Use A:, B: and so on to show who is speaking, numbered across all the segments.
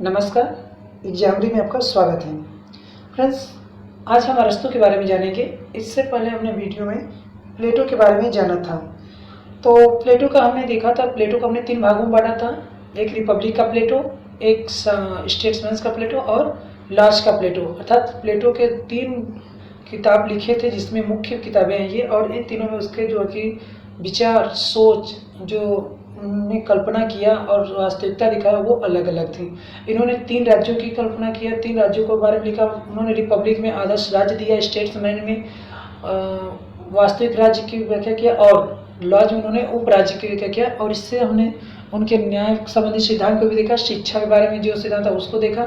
A: नमस्कार, एग्जामरी में आपका स्वागत है। फ्रेंड्स, आज हम अरस्तू के बारे में जानेंगे। इससे पहले हमने वीडियो में प्लेटो के बारे में जाना था। तो प्लेटो का हमने देखा था, प्लेटो को हमने 3 भागों में बांटा था। एक रिपब्लिक का प्लेटो, एक स्टेट्समैन का प्लेटो और लास्ट का प्लेटो। अर्थात प्लेटो के 3 किताब लिखे थे, जिसमें मुख्य किताबें हैं ये, और इन तीनों में उसके जो कि विचार, सोच, जो उन्होंने कल्पना किया और वास्तविकता दिखाया, वो अलग अलग थी। इन्होंने 3 राज्यों की कल्पना किया, 3 राज्यों के बारे में लिखा। उन्होंने रिपब्लिक में आदर्श राज्य दिया, स्टेट्समैन में वास्तविक राज्य की व्याख्या किया और लॉज में उन्होंने उप राज्य की व्याख्या किया। और इससे हमने उनके न्याय संबंधी सिद्धांत को भी देखा, शिक्षा के बारे में जो सिद्धांत था उसको देखा।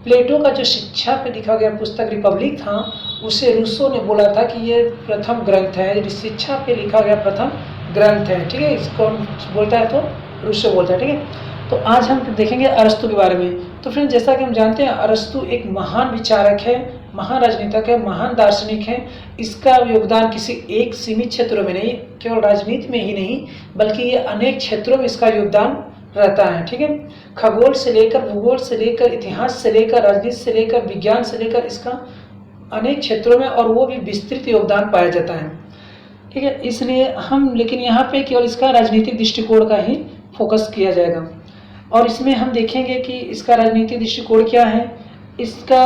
A: प्लेटो का जो शिक्षा पे लिखा गया पुस्तक रिपब्लिक था, उसे रूसो ने बोला था कि ये प्रथम ग्रंथ है, शिक्षा पे लिखा गया प्रथम ग्रंथ है। ठीक है, इसको बोलता है तो रूसो बोलता है। ठीक है, तो आज हम देखेंगे अरस्तू के बारे में। तो फ्रेंड, जैसा कि हम जानते हैं, अरस्तू एक महान विचारक है, महान राजनीतिक है, महान दार्शनिक है। इसका योगदान किसी एक सीमित क्षेत्रों में नहीं, केवल राजनीति में ही नहीं, बल्कि ये अनेक क्षेत्रों में इसका योगदान रहता है। ठीक है, खगोल से लेकर, भूगोल से लेकर, इतिहास से लेकर, राजनीति से लेकर, विज्ञान से लेकर, इसका अनेक क्षेत्रों में और वो भी विस्तृत योगदान पाया जाता है। ठीक है, इसलिए हम लेकिन यहाँ पे केवल इसका राजनीतिक दृष्टिकोण का ही फोकस किया जाएगा। और इसमें हम देखेंगे कि इसका राजनीतिक दृष्टिकोण क्या है, इसका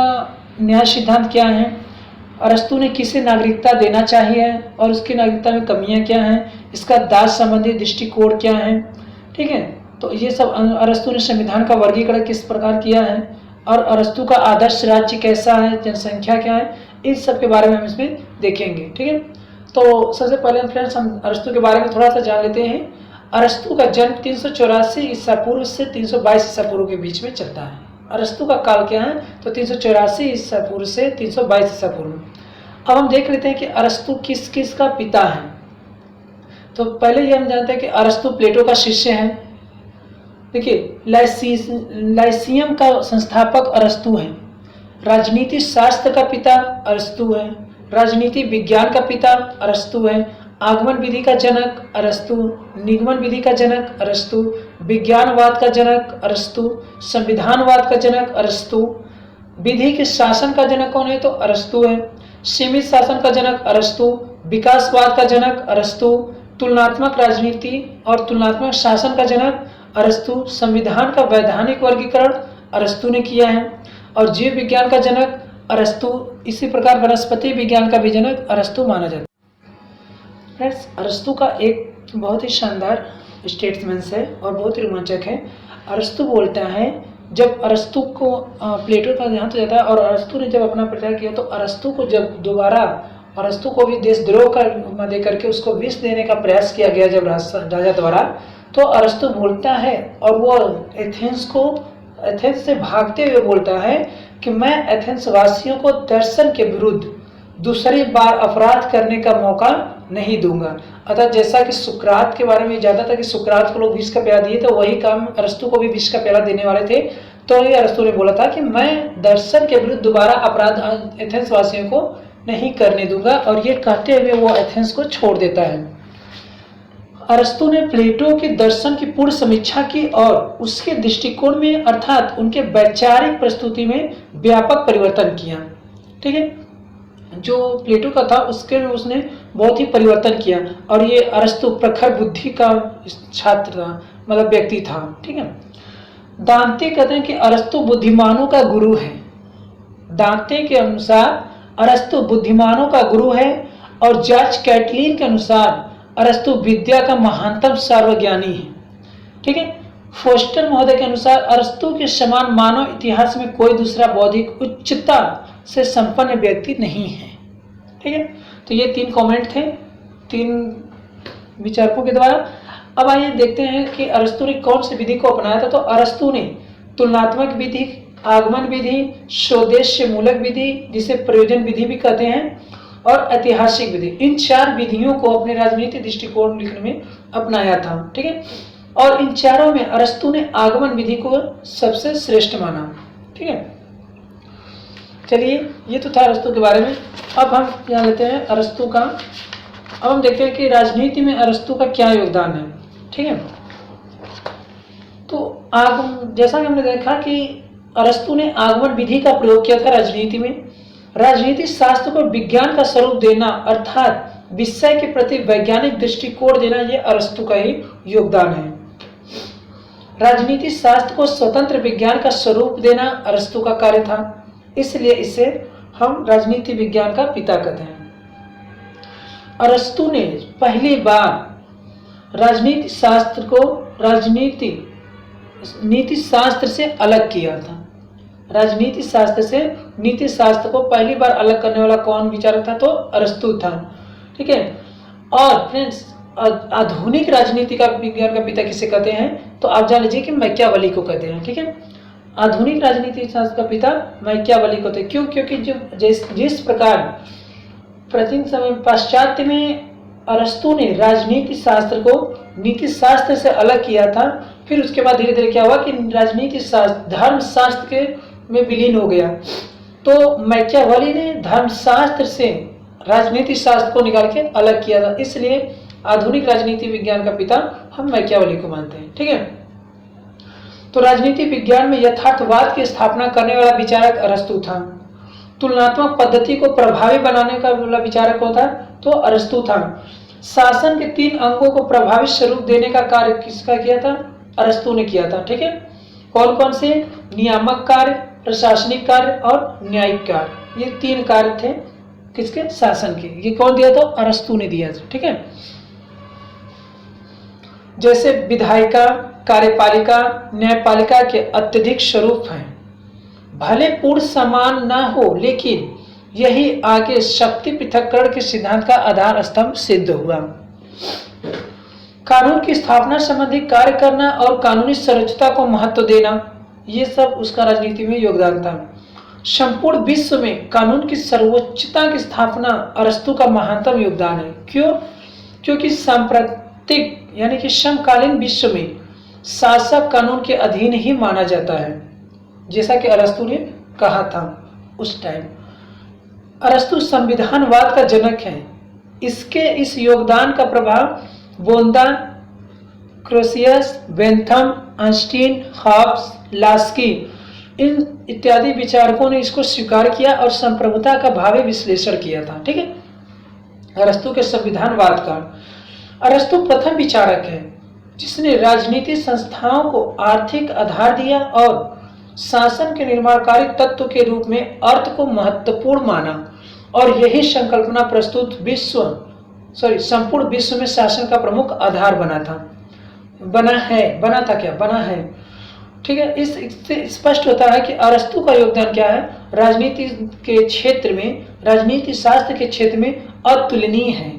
A: न्याय सिद्धांत क्या है, अरस्तू ने किसे नागरिकता देना चाहिए और उसकी नागरिकता में कमियां क्या हैं, इसका दास संबंधी दृष्टिकोण क्या है। ठीक है, तो ये सब अरस्तू ने संविधान का वर्गीकरण किस प्रकार किया है और अरस्तू का आदर्श राज्य कैसा है, जनसंख्या क्या है, इन सब के बारे में हम इसमें देखेंगे। ठीक है, तो सबसे पहले फ्रेंड्स हम अरस्तू के बारे में थोड़ा सा जान लेते हैं। अरस्तू का जन्म 384 ईसा पूर्व से 322 ईसा पूर्व के बीच में चलता है। अरस्तू का काल क्या है, तो 384 ईसा पूर्व से 322 ईसा पूर्व। अब हम देख लेते हैं कि अरस्तू किस किस का पिता है। तो पहले ये हम जानते हैं कि अरस्तू प्लेटो का शिष्य है। देखिए, लाइसियम का संस्थापक अरस्तू है। राजनीति शास्त्र का पिता अरस्तू है। राजनीति विज्ञान का पिता अरस्तू है। आगमन विधि का जनक अरस्तु, निगमन विधि का जनक अरस्तु, विज्ञानवाद का जनक अरस्तु, संविधानवाद का जनक अरस्तु, विधि के शासन का जनक कौन है, तो अरस्तु है। सीमित शासन का जनक अरस्तु, विकासवाद का जनक अरस्तु, तुलनात्मक राजनीति और तुलनात्मक शासन का जनक अरस्तु, संविधान का वैधानिक वर्गीकरण अरस्तु ने किया है और जीव विज्ञान का जनक अरस्तु। इसी प्रकार वनस्पति विज्ञान का भी जनक अरस्तु माना जाता है। फ्रेंड्स, अरस्तु का एक बहुत ही शानदार स्टेटमेंट है और बहुत ही रोमांचक है। अरस्तु बोलता है, जब अरस्तु को प्लेटो का देहांत हो जाता है और अरस्तु ने जब अपना परित्याग किया, तो अरस्तु को जब दोबारा अरस्तु को भी देशद्रोह का दे करके उसको विष देने का प्रयास किया गया जब राजा द्वारा, तो अरस्तु बोलता है और वो एथेंस से भागते हुए बोलता है कि मैं एथेंस वासियों को दर्शन के विरुद्ध दूसरी बार अपराध करने का मौका नहीं दूंगा। अतः जैसा कि सुकरात के बारे में ज्यादा था कि सुकरात को लोग विष का प्याला दिए, तो वही काम अरस्तु को भी विष का प्याला देने वाले थे। तो ये अरस्तु ने बोला था कि मैं दर्शन के विरुद्ध दोबारा अपराध एथेंस वासियों को नहीं करने दूंगा, और ये कहते हुए वो एथेंस को छोड़ देता है। अरस्तु ने प्लेटो के दर्शन की पूर्ण समीक्षा की और उसके दृष्टिकोण में अर्थात उनके वैचारिक प्रस्तुति में व्यापक परिवर्तन किया। ठीक है, जो प्लेटो का था उसके में उसने बहुत ही परिवर्तन किया और ये अरस्तु प्रखर बुद्धि का छात्र था, मतलब व्यक्ति था। ठीक है, दांते कहते हैं कि अरस्तु बुद्धिमानों का गुरु है। दांते के अनुसार अरस्तु बुद्धिमानों का गुरु है और जॉर्ज कैटलिन के अनुसार अरस्तु विद्या का महानतम सर्वज्ञानी है। ठीक है, फोस्टर महोदय के अनुसार अरस्तु के समान मानव इतिहास में कोई दूसरा बौद्धिक उच्चता से संपन्न व्यक्ति नहीं है। ठीक है, तो ये 3 कमेंट थे 3 विचारकों के द्वारा। अब आइए देखते हैं कि अरस्तु ने कौन सी विधि को अपनाया था। तो अरस्तु ने तुलनात्मक विधि, आगमन विधि, स्वदेश्य मूलक विधि, जिसे प्रयोजन विधि भी कहते हैं, और ऐतिहासिक विधि, इन 4 विधियों को अपने राजनीतिक दृष्टिकोण लिखने में अपनाया था। ठीक है, और इन चारों में अरस्तु ने आगमन विधि को सबसे श्रेष्ठ माना। ठीक है, चलिए, ये तो था अरस्तु के बारे में। अब हम जान लेते हैं अरस्तु का। अब हम देखते हैं कि राजनीति में अरस्तु का क्या योगदान है। ठीक है, तो जैसा कि हमने देखा कि अरस्तु ने आगमन विधि का प्रयोग किया था राजनीति में। राजनीति शास्त्र को विज्ञान का स्वरूप देना अर्थात विषय के प्रति वैज्ञानिक दृष्टिकोण देना, ये अरस्तु का ही योगदान है। राजनीति शास्त्र को स्वतंत्र विज्ञान का स्वरूप देना अरस्तु का कार्य था, इसलिए इसे हम राजनीति विज्ञान का पिता कहते हैं। अरस्तु ने पहली बार राजनीति शास्त्र को नीति शास्त्र से अलग किया था। राजनीति शास्त्र से नीति शास्त्र को पहली बार अलग करने वाला कौन विचारक था? तो अरस्तु था। ठीक है। और फ्रेंड्स, आधुनिक राजनीति का विज्ञान का पिता किसे कहते हैं? तो आप जान लीजिए कि मैकियावेली को कहते हैं। ठीक है। आधुनिक राजनीति शास्त्र का पिता मैकियावेली को कहते हैं। क्यों? क्योंकि जिस प्रकार प्राचीन समय पाश्चात्य में अरस्तु ने राजनीति शास्त्र को नीति शास्त्र से अलग किया था, फिर उसके बाद धीरे धीरे क्या हुआ कि राजनीति शास्त्र धर्म शास्त्र के में विलीन हो गया। तो मैकियावेली ने धर्मशास्त्र से राजनीति शास्त्र को निकाल के अलग किया था, इसलिए आधुनिक राजनीति विज्ञान का पिता हम मैकियावेली को मानते हैं। ठीक है। तो राजनीति विज्ञान में यथार्थवाद की स्थापना करने वाला विचारक अरस्तु था। तुलनात्मक पद्धति को प्रभावी बनाने का वाला विचारक कौन था? तो अरस्तु था। शासन के 3 अंगों को प्रभावी स्वरूप देने का कार्य किसका किया था? अरस्तु ने किया था। ठीक है। कौन कौन से? नियामक कार्य, प्रशासनिक कार्य और न्यायिक कार्य। ये 3 कार्य थे किसके? शासन के। ये कौन दिया? तो अरस्तु ने दिया था। ठीक है। जैसे विधायिका, कार्यपालिका, न्यायपालिका के अत्यधिक स्वरूप हैं। भले पूर्ण समान ना हो, लेकिन यही आगे शक्ति पृथक्करण के सिद्धांत का आधार स्तंभ सिद्ध हुआ। कानून की स्थापना संबंधी कार्य करना और कानूनी संरचना को महत्व देना, ये सब उसका राजनीति में योगदान था। संपूर्ण विश्व में कानून की सर्वोच्चता की स्थापना अरस्तु का महानतम योगदान है। क्यों? क्योंकि सांप्रतिक यानी कि समकालीन विश्व में शासक कानून के अधीन ही माना जाता है, जैसा कि अरस्तु ने कहा था उस टाइम। अरस्तु संविधानवाद का जनक है। इसके इस योगदान का प्रभाव वोंदा, क्रोसियस, बेंथम, आइंस्टीन, हॉब्स, लास्की इन इत्यादि विचारकों ने इसको स्वीकार किया और संप्रभुता का भावी विश्लेषण किया था। ठीक है। अरस्तु के संविधानवाद का। अरस्तु प्रथम विचारक है जिसने राजनीतिक संस्थाओं को आर्थिक आधार दिया और शासन के निर्माणकारी तत्व के रूप में अर्थ को महत्वपूर्ण माना, और यही संकल्पना प्रस्तुत संपूर्ण विश्व में शासन का प्रमुख आधार बना है। ठीक है। इससे स्पष्ट होता है कि अरस्तु का योगदान क्या है? राजनीति के क्षेत्र में, राजनीति शास्त्र के क्षेत्र में अतुलनीय है।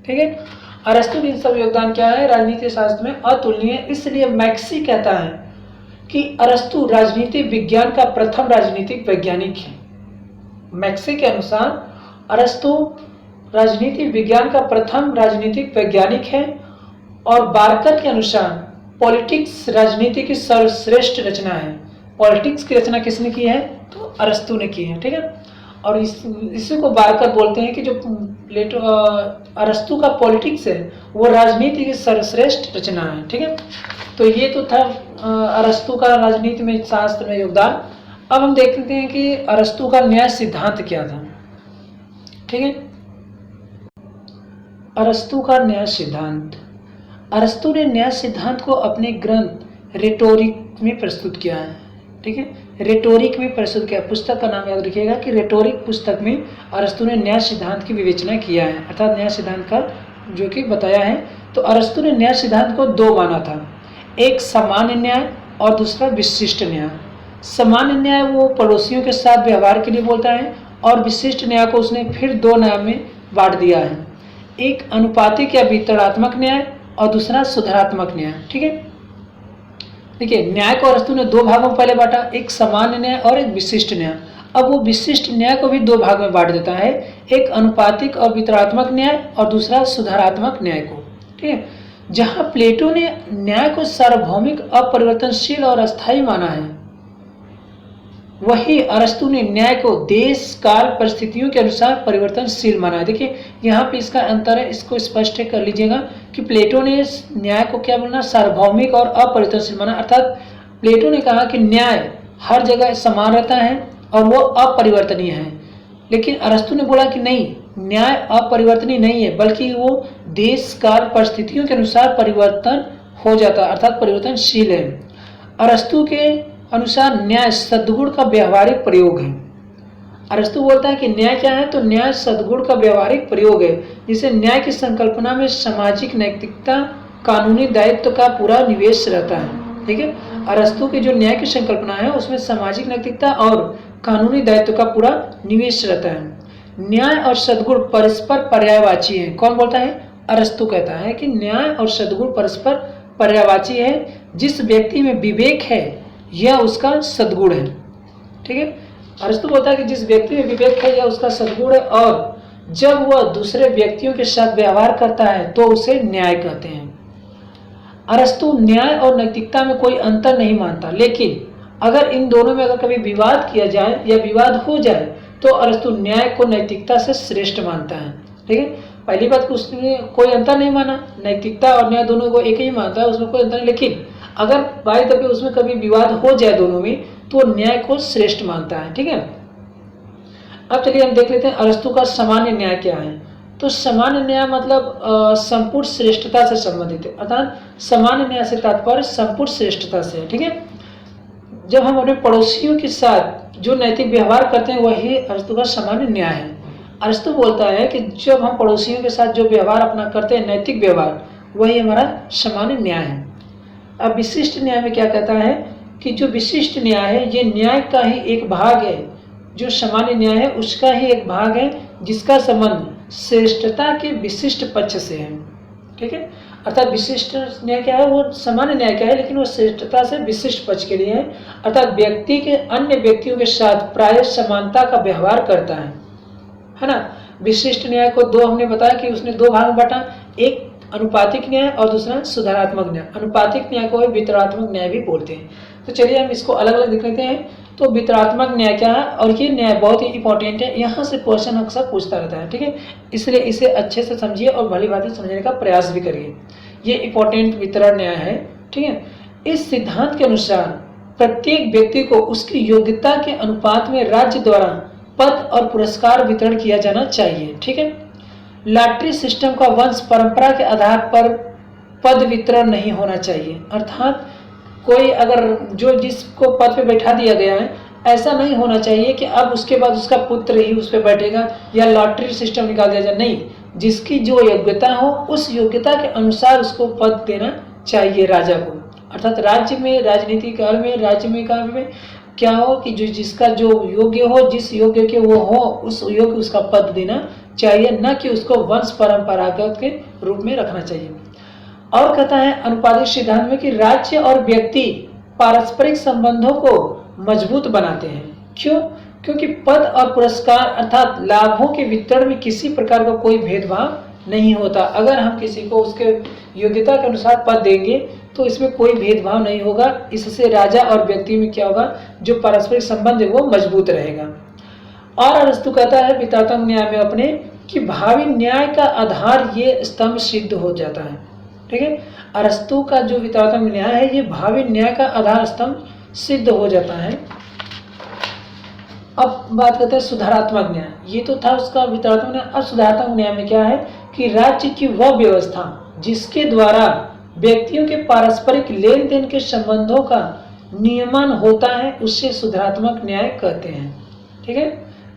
A: ठीक है। अरस्तु का सब योगदान क्या है? राजनीति शास्त्र में अतुलनीय। इसलिए मैक्सी कहता है कि अरस्तु राजनीति विज्ञान का प्रथम राजनीतिक वैज्ञानिक है। मैक्सी के अनुसार अरस्तु राजनीति विज्ञान का प्रथम राजनीतिक वैज्ञानिक है, और बार्कर के अनुसार पॉलिटिक्स राजनीति की सर्वश्रेष्ठ रचना है। पॉलिटिक्स की रचना किसने की है? तो अरस्तु ने की है। ठीक है। और इसी को बार्कर बोलते हैं कि जो अरस्तु का पॉलिटिक्स है वो राजनीति की सर्वश्रेष्ठ रचना है। ठीक है। तो ये तो था अरस्तु का राजनीति में शास्त्र में योगदान। अब हम देखते हैं कि अरस्तु का न्याय सिद्धांत क्या था। ठीक है। अरस्तु का न्याय सिद्धांत। अरस्तु ने न्याय सिद्धांत को अपने ग्रंथ रेटोरिक में प्रस्तुत किया है। ठीक है। रेटोरिक में प्रस्तुत किया। पुस्तक का नाम याद रखिएगा कि रेटोरिक पुस्तक में अरस्तु ने न्याय सिद्धांत की विवेचना किया है, अर्थात न्याय सिद्धांत का जो कि बताया है। तो अरस्तु ने न्याय सिद्धांत को 2 माना था, एक सामान्य न्याय और दूसरा विशिष्ट न्याय। सामान्य न्याय वो पड़ोसियों के साथ व्यवहार के लिए बोलता है, और विशिष्ट न्याय को उसने फिर 2 न्याय में बांट दिया है, एक अनुपातिक या वितरणात्मक न्याय और दूसरा सुधारात्मक न्याय। ठीक है। देखिए, न्याय को अरस्तु ने 2 भागों में पहले बांटा, एक सामान्य न्याय और एक विशिष्ट न्याय। अब वो विशिष्ट न्याय को भी 2 भाग में बांट देता है, एक अनुपातिक और वितरणात्मक न्याय और दूसरा सुधारात्मक न्याय को। ठीक है। जहां प्लेटो ने न्याय को सार्वभौमिक, अपरिवर्तनशील और अस्थायी माना है, वही अरस्तु ने न्याय को देश, काल, परिस्थितियों के अनुसार परिवर्तनशील माना है। देखिए यहाँ पे इसका अंतर है, इसको स्पष्ट कर लीजिएगा कि प्लेटो ने न्याय को क्या बोलना? सार्वभौमिक और अपरिवर्तनशील माना। अर्थात प्लेटो ने कहा कि न्याय हर जगह समान रहता है और वो अपरिवर्तनीय है। लेकिन अरस्तु ने बोला कि नहीं, न्याय अपरिवर्तनीय नहीं है, बल्कि वो देश काल परिस्थितियों के अनुसार परिवर्तन हो जाता है, अर्थात परिवर्तनशील है। अरस्तु के अनुसार न्याय सद्गुण का व्यवहारिक प्रयोग है। अरस्तु बोलता है कि न्याय क्या है, तो न्याय सद्गुण का व्यवहारिक प्रयोग है। जिसे न्याय की संकल्पना में सामाजिक नैतिकता, कानूनी दायित्व का पूरा निवेश रहता है। ठीक है, अरस्तु की जो न्याय की संकल्पना है उसमें सामाजिक नैतिकता और कानूनी दायित्व का पूरा निवेश रहता है। न्याय और सद्गुण परस्पर पर्यायवाची है। कौन बोलता है? अरस्तु कहता है कि न्याय और सद्गुण परस्पर पर्यायवाची है। जिस व्यक्ति में विवेक है यह उसका सद्गुण है। ठीक है, अरस्तु बोलता है कि जिस व्यक्ति में विवेक है यह उसका सद्गुण है, और जब वह दूसरे व्यक्तियों के साथ व्यवहार करता है तो उसे न्याय कहते हैं। अरस्तु न्याय और नैतिकता में कोई अंतर नहीं मानता, लेकिन अगर इन दोनों में अगर कभी विवाद किया जाए या विवाद हो जाए तो अरस्तु न्याय को नैतिकता से श्रेष्ठ मानता है। ठीक है, पहली बात कि उसने कोई अंतर नहीं माना, नैतिकता और न्याय दोनों को एक ही मानता है, उसमें कोई अंतर नहीं। लेकिन अगर बाई दफे उसमें कभी विवाद हो जाए दोनों में तो न्याय को श्रेष्ठ मानता है। ठीक है, अब चलिए हम देख लेते हैं अरस्तु का सामान्य न्याय क्या है। तो सामान्य न्याय मतलब संपूर्ण श्रेष्ठता से संबंधित है, अर्थात सामान्य न्याय से तात्पर्य संपूर्ण श्रेष्ठता से है। ठीक है, जब हम अपने पड़ोसियों के साथ जो नैतिक व्यवहार करते हैं वही अरस्तु का सामान्य न्याय है। अरस्तु बोलता है कि जब हम पड़ोसियों के साथ जो व्यवहार अपना करते हैं, नैतिक व्यवहार, वही हमारा सामान्य न्याय है। अब विशिष्ट न्याय में क्या कहता है कि जो विशिष्ट न्याय है ये न्याय का ही एक भाग है। जो सामान्य न्याय है उसका ही एक भाग है जिसका संबंध श्रेष्ठता के विशिष्ट पक्ष से है। ठीक है, अर्थात विशिष्ट न्याय क्या है, वो सामान्य न्याय क्या है लेकिन वो श्रेष्ठता से विशिष्ट पक्ष के लिए है। अर्थात व्यक्ति के अन्य व्यक्तियों के साथ प्राय समानता का व्यवहार करता है ना। विशिष्ट न्याय को दो हमने बताया कि उसने दो भाग में बांटा, एक अनुपातिक न्याय और दूसरा सुधारात्मक न्याय। अनुपातिक न्याय को वितरणात्मक न्याय भी बोलते हैं। तो चलिए हम इसको अलग अलग देख लेते हैं। तो वितरणात्मक न्याय क्या है, और ये न्याय बहुत ही इंपॉर्टेंट है, यहाँ से क्वेश्चन अक्सर पूछता रहता है। ठीक है, इसलिए इसे अच्छे से समझिए और भली भांति समझने का प्रयास भी करिए। ये इंपॉर्टेंट वितरण न्याय है। ठीक है, इस सिद्धांत के अनुसार प्रत्येक व्यक्ति को उसकी योग्यता के अनुपात में राज्य द्वारा पद और पुरस्कार वितरण किया जाना चाहिए। ठीक है, लॉटरी सिस्टम का वंश परंपरा के आधार पर पद वितरण नहीं होना चाहिए। अर्थात कोई अगर जो जिसको पद पे बैठा दिया गया है, ऐसा नहीं होना चाहिए कि अब उसके बाद उसका पुत्र ही उस पर बैठेगा या लॉटरी सिस्टम निकाल दिया जाए। नहीं, जिसकी जो योग्यता हो उस योग्यता के अनुसार उसको पद देना चाहिए राजा को। अर्थात राज्य में, राजनीति काल में, राज्य में काल में क्या हो कि जो जिसका जो योग्य हो, जिस योग्य के वो हो, उस योग्य उसका पद देना चाहिए, न कि उसको वंश परंपरागत के रूप में रखना चाहिए। और कहता है अनुपातिक सिद्धांत में कि राज्य और व्यक्ति पारस्परिक संबंधों को मजबूत बनाते हैं। क्यों? क्योंकि पद और पुरस्कार अर्थात लाभों के वितरण में किसी प्रकार का कोई भेदभाव नहीं होता। अगर हम किसी को उसके योग्यता के अनुसार पद देंगे तो इसमें कोई भेदभाव नहीं होगा। इससे राजा और व्यक्ति में क्या होगा, जो पारस्परिक संबंध है वो मजबूत रहेगा। और अरस्तु कहता है वितरणात्मक न्याय में अपने कि भावी न्याय का आधार ये स्तंभ सिद्ध हो जाता है। ठीक है, अरस्तु का जो वितरणात्मक न्याय है ये भावी न्याय का आधार स्तंभ सिद्ध हो जाता है। अब बात करते हैं सुधारात्मक न्याय। ये तो था उसका वितरणात्मक न्याय। अब सुधारात्मक न्याय में क्या है कि राज्य की वह व्यवस्था जिसके द्वारा व्यक्तियों के पारस्परिक लेन देन के संबंधों का नियमन होता है उससे सुधारात्मक न्याय कहते हैं। ठीक है,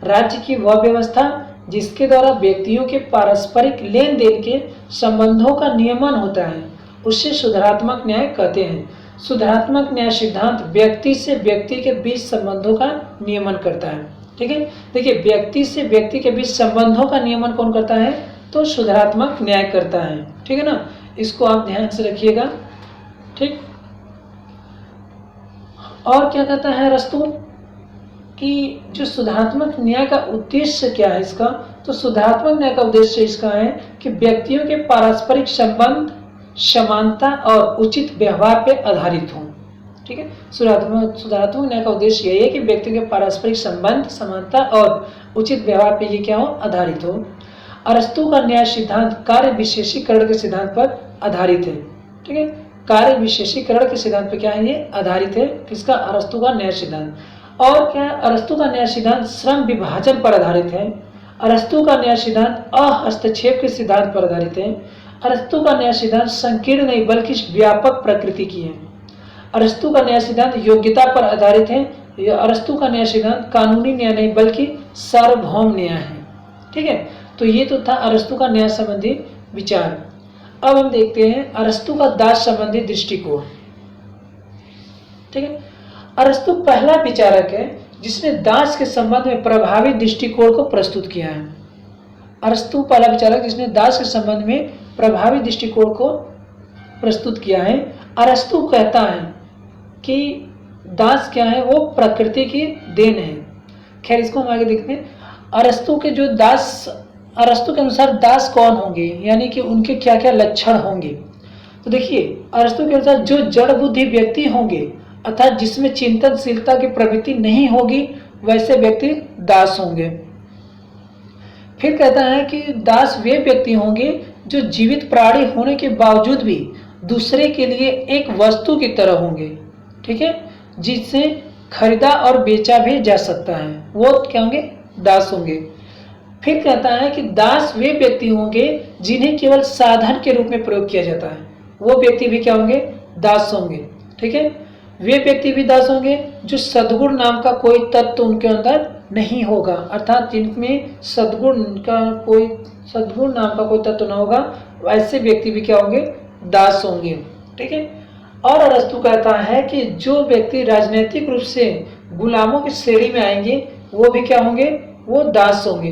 A: राज्य की वह व्यवस्था जिसके द्वारा व्यक्तियों के पारस्परिक लेन देन के संबंधों का नियमन होता है उससे सुधारात्मक न्याय कहते हैं। सुधारात्मक न्याय सिद्धांत व्यक्ति से व्यक्ति के बीच संबंधों का नियमन करता है। ठीक है, देखिए व्यक्ति से व्यक्ति के बीच संबंधों का नियमन कौन करता है, तो सुधारात्मक न्याय करता है। ठीक है ना, इसको आप ध्यान से रखिएगा। ठीक, और क्या कहता है अरस्तु कि जो सुधारात्मक न्याय का उद्देश्य क्या है इसका, तो सुधारात्मक न्याय का उद्देश्य इसका है कि व्यक्तियों के पारस्परिक संबंध समानता और उचित व्यवहार पे आधारित हों। ठीक है, सुधारात्मक न्याय का उद्देश्य यही है कि व्यक्तियों के पारस्परिक संबंध, समानता और उचित व्यवहार पे ये क्या हो, आधारित हो। अरस्तु का न्याय सिद्धांत कार्य विशेषीकरण के सिद्धांत पर आधारित है। ठीक है, कार्य विशेषीकरण के सिद्धांत पे क्या है, ये आधारित है। किसका? अरस्तु का न्याय सिद्धांत। और क्या है? अरस्तु का न्याय सिद्धांत श्रम विभाजन पर आधारित है। अरस्तु का न्याय सिद्धांत अहस्तक्षेप के सिद्धांत पर आधारित है। अरस्तु का न्याय सिद्धांत संकीर्ण नहीं बल्कि व्यापक प्रकृति की है। अरस्तु का न्याय सिद्धांत योग्यता पर आधारित है। अरस्तु का न्याय सिद्धांत कानूनी न्याय नहीं बल्कि सार्वभौम न्याय है। ठीक है, तो ये तो था अरस्तु का न्याय संबंधी विचार। अब हम देखते हैं अरस्तु का दास संबंधी दृष्टिकोण। ठीक है, अरस्तु पहला विचारक है जिसने दास के संबंध में प्रभावी दृष्टिकोण को प्रस्तुत किया है। अरस्तु पहला विचारक जिसने दास के संबंध में प्रभावी दृष्टिकोण को प्रस्तुत किया है। अरस्तु कहता है कि दास क्या है, वो प्रकृति की देन है। खैर, इसको हम आगे देखते हैं। अरस्तु के जो दास, अरस्तु के अनुसार दास कौन होंगे, यानी कि उनके क्या क्या लक्षण होंगे। तो देखिए, अरस्तु के अनुसार जो जड़ बुद्धि व्यक्ति होंगे अर्थात जिसमें चिंतनशीलता की प्रवृत्ति नहीं होगी, वैसे व्यक्ति दास होंगे। फिर कहता है कि दास वे व्यक्ति होंगे जो जीवित प्राणी होने के बावजूद भी दूसरे के लिए एक वस्तु की तरह होंगे। ठीक है, जिससे खरीदा और बेचा भी जा सकता है, वो क्या होंगे? दास होंगे। फिर कहता है कि दास वे व्यक्ति होंगे जिन्हें केवल साधन के रूप में प्रयोग किया जाता है, वो व्यक्ति भी क्या होंगे? दास होंगे। ठीक है, वे व्यक्ति भी दास होंगे जो सद्गुण नाम का कोई तत्व उनके अंदर नहीं होगा, अर्थात जिनमें सद्गुण नाम का कोई तत्व न होगा, वैसे व्यक्ति भी क्या होंगे? दास होंगे। ठीक है, और अरस्तु कहता है कि जो व्यक्ति राजनीतिक रूप से गुलामों की श्रेणी में आएंगे, वो भी क्या होंगे? वो दास होंगे।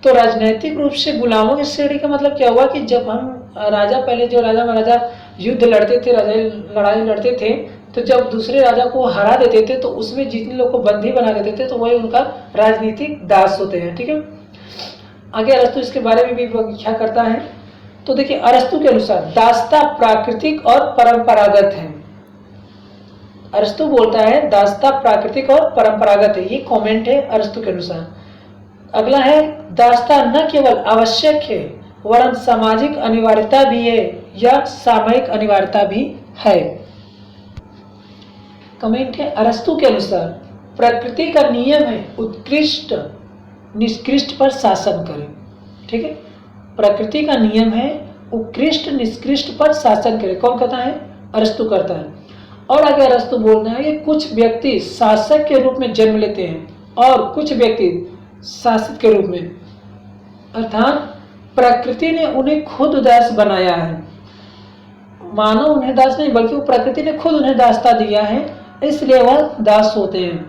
A: तो राजनीतिक रूप से गुलामों की श्रेणी का मतलब क्या हुआ कि जब हम राजा, पहले जो राजा महाराजा युद्ध लड़ते थे, लड़ाई लड़ते थे, तो जब दूसरे राजा को हरा देते थे तो उसमें जितने लोग को बंदी बना देते थे, तो वही उनका राजनीतिक दास होते हैं। ठीक है, आगे अरस्तु इसके बारे में भी व्याख्या करता है। तो देखिए, अरस्तु के अनुसार दासता प्राकृतिक और परंपरागत है। अरस्तु बोलता है दासता प्राकृतिक और परंपरागत है, ये कमेंट है अरस्तु के अनुसार। अगला है, दासता न केवल आवश्यक है वरन सामाजिक अनिवार्यता भी है या सामयिक अनिवार्यता भी है। कमेंट है, अरस्तु के अनुसार प्रकृति का नियम है उत्कृष्ट निष्कृष्ट पर शासन करे। ठीक है, प्रकृति का नियम है उत्कृष्ट निष्कृष्ट पर शासन करे। कौन कहता है? अरस्तु करता है। और आगे अरस्तु बोलना है कि कुछ व्यक्ति शासक के रूप में जन्म लेते हैं और कुछ व्यक्ति शासित के रूप में, अर्थात प्रकृति ने उन्हें खुद दास बनाया है। मानव उन्हें दास नहीं बल्कि वो प्रकृति ने खुद उन्हें दासता दिया है, इसलिए वह दास होते हैं।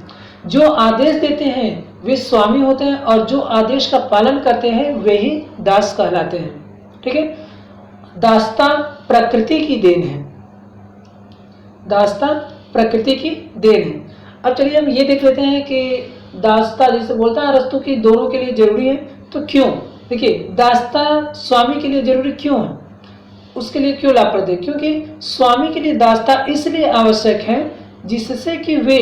A: जो आदेश देते हैं वे स्वामी होते हैं और जो आदेश का पालन करते हैं वे ही दास कहलाते हैं। ठीक है, दासता प्रकृति की देन है। दासता प्रकृति की देन है। अब चलिए हम ये देख लेते हैं कि दासता जैसे बोलता है अरस्तु की दोनों के लिए जरूरी है, तो क्यों? देखिए, दासता स्वामी के लिए जरूरी क्यों है, उसके लिए क्यों लाभप्रद है? क्योंकि स्वामी के लिए दासता इसलिए आवश्यक है जिससे कि वे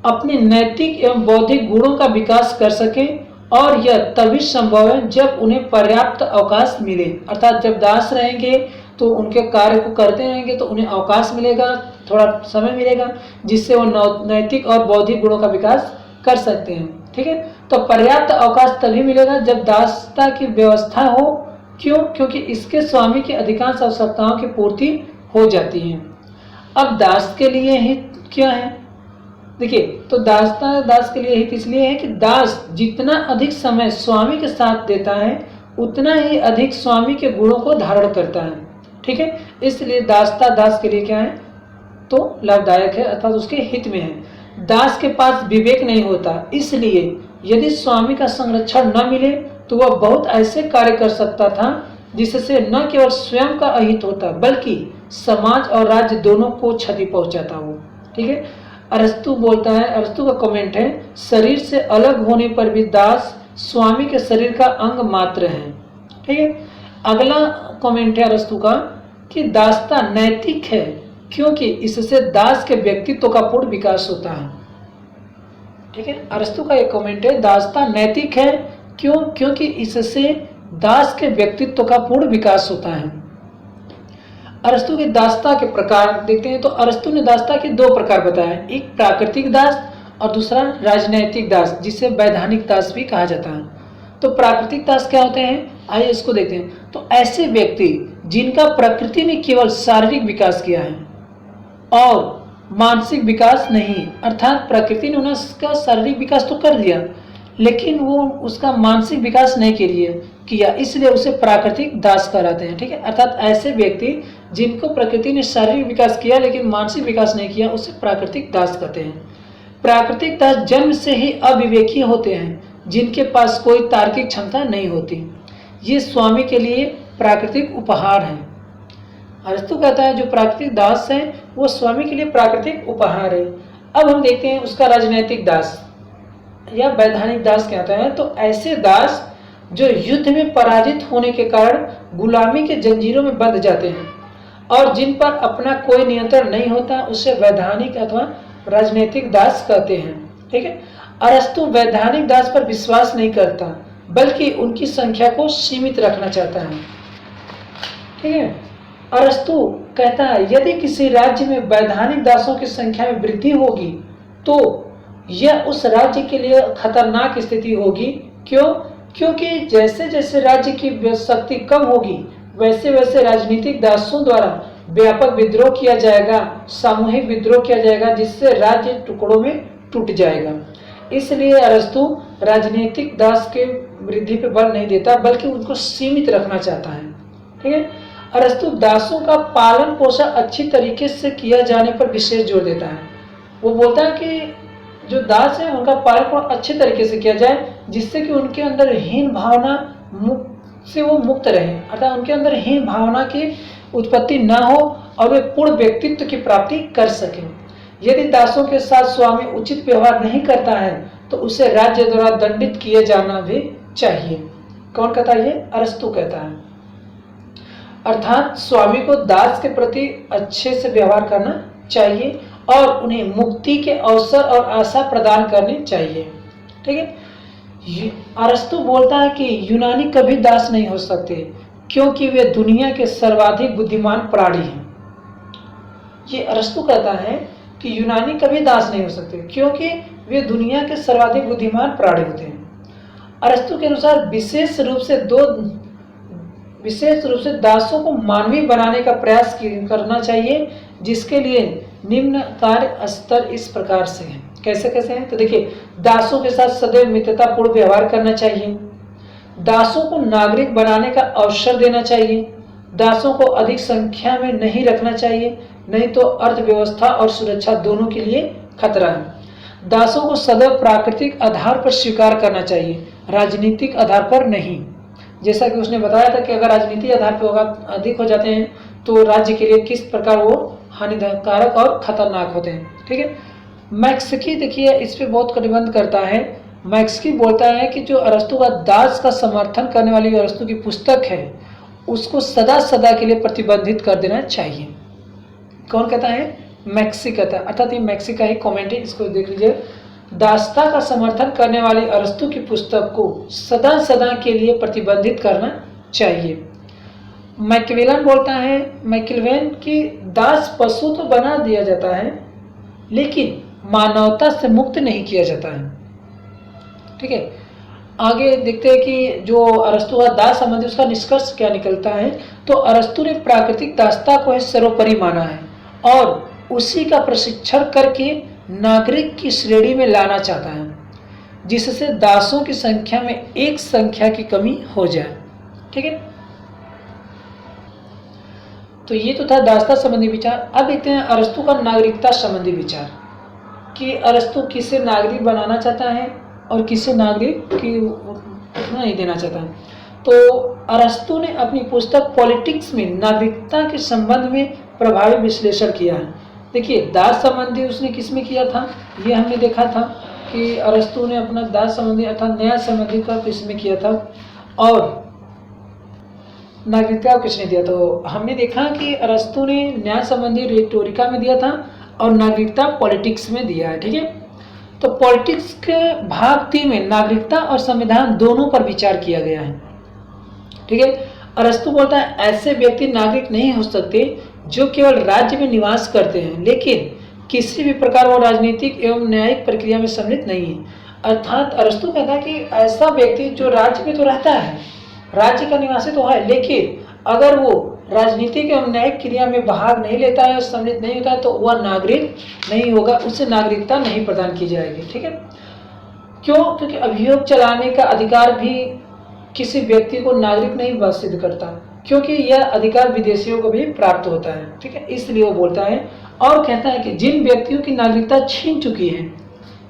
A: अपने नैतिक एवं बौद्धिक गुणों का विकास कर सकें, और यह तभी संभव है जब उन्हें पर्याप्त अवकाश मिले। अर्थात जब दास रहेंगे तो उनके कार्य को करते रहेंगे तो उन्हें अवकाश मिलेगा, थोड़ा समय मिलेगा, जिससे वो नैतिक और बौद्धिक गुणों का विकास कर सकते हैं। ठीक है, तो पर्याप्त अवकाश तभी मिलेगा जब दासता की व्यवस्था हो। क्यों? क्योंकि इसके स्वामी की अधिकांश आवश्यकताओं की पूर्ति हो जाती है। अब दास के लिए हित क्या है? देखिए, तो दासता दास के लिए हित इसलिए है कि दास जितना अधिक समय स्वामी के साथ देता है उतना ही अधिक स्वामी के गुणों को धारण करता है। ठीक है, इसलिए दासता दास के लिए क्या है? तो लाभदायक है, अर्थात उसके हित में है। दास के पास विवेक नहीं होता, इसलिए यदि स्वामी का संरक्षण न मिले तो वह बहुत ऐसे कार्य कर सकता था जिससे न केवल स्वयं का अहित होता बल्कि समाज और राज्य दोनों को क्षति पहुंचाता हो। ठीक है, अरस्तु बोलता है, अरस्तु का कमेंट है, शरीर से अलग होने पर भी दास स्वामी के शरीर का अंग मात्र है। ठीक है, अगला कमेंट है अरस्तु का कि दासता नैतिक है क्योंकि इससे दास के व्यक्तित्व का पूर्ण विकास होता है। ठीक है, अरस्तु का एक कमेंट है, दासता नैतिक है क्यों? क्योंकि इससे दास के व्यक्तित्व का पूर्ण विकास होता है। अरस्तु के दासता के प्रकार देखते हैं तो अरस्तु ने दासता के दो प्रकार बताए, एक प्राकृतिक दास और दूसरा राजनैतिक दास, जिसे वैधानिक दास भी कहा जाता है। तो प्राकृतिक दास क्या होते हैं, आइए इसको देखते हैं। तो ऐसे व्यक्ति जिनका प्रकृति ने केवल शारीरिक विकास किया है और मानसिक विकास नहीं, अर्थात प्रकृति ने उसका शारीरिक विकास तो कर लिया लेकिन वो उसका मानसिक विकास नहीं किया, इसलिए उसे प्राकृतिक दास कहलाते हैं। ठीक है, अर्थात ऐसे व्यक्ति जिनको प्रकृति ने शारीरिक विकास किया लेकिन मानसिक विकास नहीं किया, उसे प्राकृतिक दास कहते हैं। प्राकृतिक दास जन्म से ही अविवेकी होते हैं, जिनके पास कोई तार्किक क्षमता नहीं होती। ये स्वामी के लिए प्राकृतिक उपहार है। अरस्तु कहता है जो प्राकृतिक दास है वो स्वामी के लिए प्राकृतिक उपहार है। अब हम देखते हैं उसका राजनैतिक दास या वैधानिक दास क्या होता है। तो ऐसे दास जो युद्ध में पराजित होने के कारण गुलामी के जंजीरों में बंध जाते हैं और जिन पर अपना कोई नियंत्रण नहीं होता, उसे वैधानिक अथवा राजनीतिक दास कहते हैं। ठीक है, अरस्तु वैधानिक दास पर विश्वास नहीं करता बल्कि उनकी संख्या को सीमित रखना चाहता है। ठीक है, अरस्तु कहता है यदि किसी राज्य में वैधानिक दासों की संख्या में वृद्धि होगी तो यह उस राज्य के लिए खतरनाक स्थिति होगी। क्यों? क्योंकि जैसे जैसे राज्य की शक्ति कम होगी वैसे वैसे राजनीतिक दासों द्वारा व्यापक विद्रोह किया जाएगा, सामूहिक विद्रोह किया जाएगा, जिससे राज्य टुकड़ों में टूट जाएगा। इसलिए अरस्तु राजनीतिक दास के वृद्धि पर बल नहीं देता बल्कि उनको सीमित रखना चाहता है। ठीक है, अरस्तु दासों का पालन पोषण अच्छी तरीके से किया जाने पर विशेष जोर देता है। वो बोलता है कि जो दास है उनका पालन पोषण अच्छे तरीके से किया जाए, जिससे कि उनके अंदर हीन भावना से वो मुक्त रहे, अर्थात उनके अंदर हीन भावना की उत्पत्ति न हो और वे पूर्ण व्यक्तित्व की प्राप्ति कर सकें। यदि दासों के साथ स्वामी उचित व्यवहार नहीं करता है तो उसे राज्य द्वारा दंडित किए जाना भी चाहिए। कौन कहता है? ये अरस्तु कहता है। अर्थात स्वामी को दास के प्रति अच्छे से व्यवहार करना चाहिए और उन्हें मुक्ति के अवसर और आशा प्रदान करनी चाहिए। ठीक है, अरस्तु बोलता है कि यूनानी कभी दास नहीं हो सकते क्योंकि वे दुनिया के सर्वाधिक बुद्धिमान प्राणी हैं। ये अरस्तु कहता है कि यूनानी कभी दास नहीं हो सकते क्योंकि वे दुनिया के सर्वाधिक बुद्धिमान प्राणी होते हैं। अरस्तु के अनुसार विशेष रूप से दासों को मानवीय बनाने का प्रयास करना चाहिए, जिसके लिए निम्न कार्य स्तर इस प्रकार से हैं। कैसे कैसे हैं? तो देखिए, दासों के साथ सदैव मित्रतापूर्ण व्यवहार करना चाहिए, दासों को नागरिक बनाने का अवसर देना चाहिए, दासों को अधिक संख्या में नहीं रखना चाहिए, नहीं तो अर्थव्यवस्था और सुरक्षा दोनों के लिए खतरा है। दासों को सदैव प्राकृतिक आधार पर स्वीकार करना चाहिए, राजनीतिक आधार पर नहीं। जैसा कि उसने बताया था कि अगर राजनीतिक आधार पर अधिक हो जाते हैं तो राज्य के लिए किस प्रकार वो हानिकारक और खतरनाक होते हैं। ठीक है, मैक्सकी देखिए इस पे बहुत प्रतिबंध करता है। मैक्सकी बोलता है कि जो अरस्तु का दास का समर्थन करने वाली अरस्तु की पुस्तक है उसको सदा सदा के लिए प्रतिबंधित कर देना चाहिए। कौन कहता है? मैक्सी कहता है, अर्थात ये मैक्सी का ही कॉमेंट है, इसको देख लीजिए। दासता का समर्थन करने वाली अरस्तु की पुस्तक को सदा सदा के लिए प्रतिबंधित करना चाहिए। मैकिवेलन बोलता है, मैकिवेलन की दास पशु तो बना दिया जाता है लेकिन मानवता से मुक्त नहीं किया जाता है। ठीक है, आगे देखते हैं कि जो अरस्तु का दास संबंधी उसका निष्कर्ष क्या निकलता है। तो अरस्तु ने प्राकृतिक दासता को सर्वोपरि माना है और उसी का प्रशिक्षण करके नागरिक की श्रेणी में लाना चाहता है, जिससे दासों की संख्या में एक संख्या की कमी हो जाए। ठीक है, तो ये तो था दासता संबंधी विचार। अब देखते हैं अरस्तु का नागरिकता संबंधी विचार कि अरस्तु किसे नागरिक बनाना चाहता है और किसे नागरिक की नहीं देना चाहता है। तो अरस्तु ने अपनी पुस्तक पॉलिटिक्स में नागरिकता के संबंध में प्रभावी विश्लेषण किया है। देखिए, दास संबंधी उसने किस में किया था, ये हमने देखा था कि अरस्तु ने अपना दास संबंधी अर्थात न्याय संबंधी का किस में किया था और नागरिकता किसने दिया। तो हमने देखा कि अरस्तु ने न्याय संबंधी रिटोरिका में दिया था और नागरिकता पॉलिटिक्स में दिया है। ठीक है, तो पॉलिटिक्स के भाग 3 में नागरिकता और संविधान दोनों पर विचार किया गया है। ठीक है, अरस्तु बोलता है ऐसे व्यक्ति नागरिक नहीं हो सकते जो केवल राज्य में निवास करते हैं लेकिन किसी भी प्रकार वो राजनीतिक एवं न्यायिक प्रक्रिया में सम्मिलित नहीं है। अर्थात अरस्तु कहता है कि ऐसा व्यक्ति जो राज्य में तो रहता है, राज्य का निवासी तो है, लेकिन अगर वो राजनीतिक एवं न्यायिक क्रिया में भाग नहीं लेता है, सम्मिलित नहीं होता है, तो वह नागरिक नहीं होगा, उसे नागरिकता नहीं प्रदान की जाएगी। ठीक है, क्यों? क्योंकि अभियोग चलाने का अधिकार भी किसी व्यक्ति को नागरिक नहीं सिद्ध करता, क्योंकि यह अधिकार विदेशियों को भी प्राप्त होता है। ठीक है, इसलिए वो बोलता है और कहता है कि जिन व्यक्तियों की नागरिकता छीन चुकी है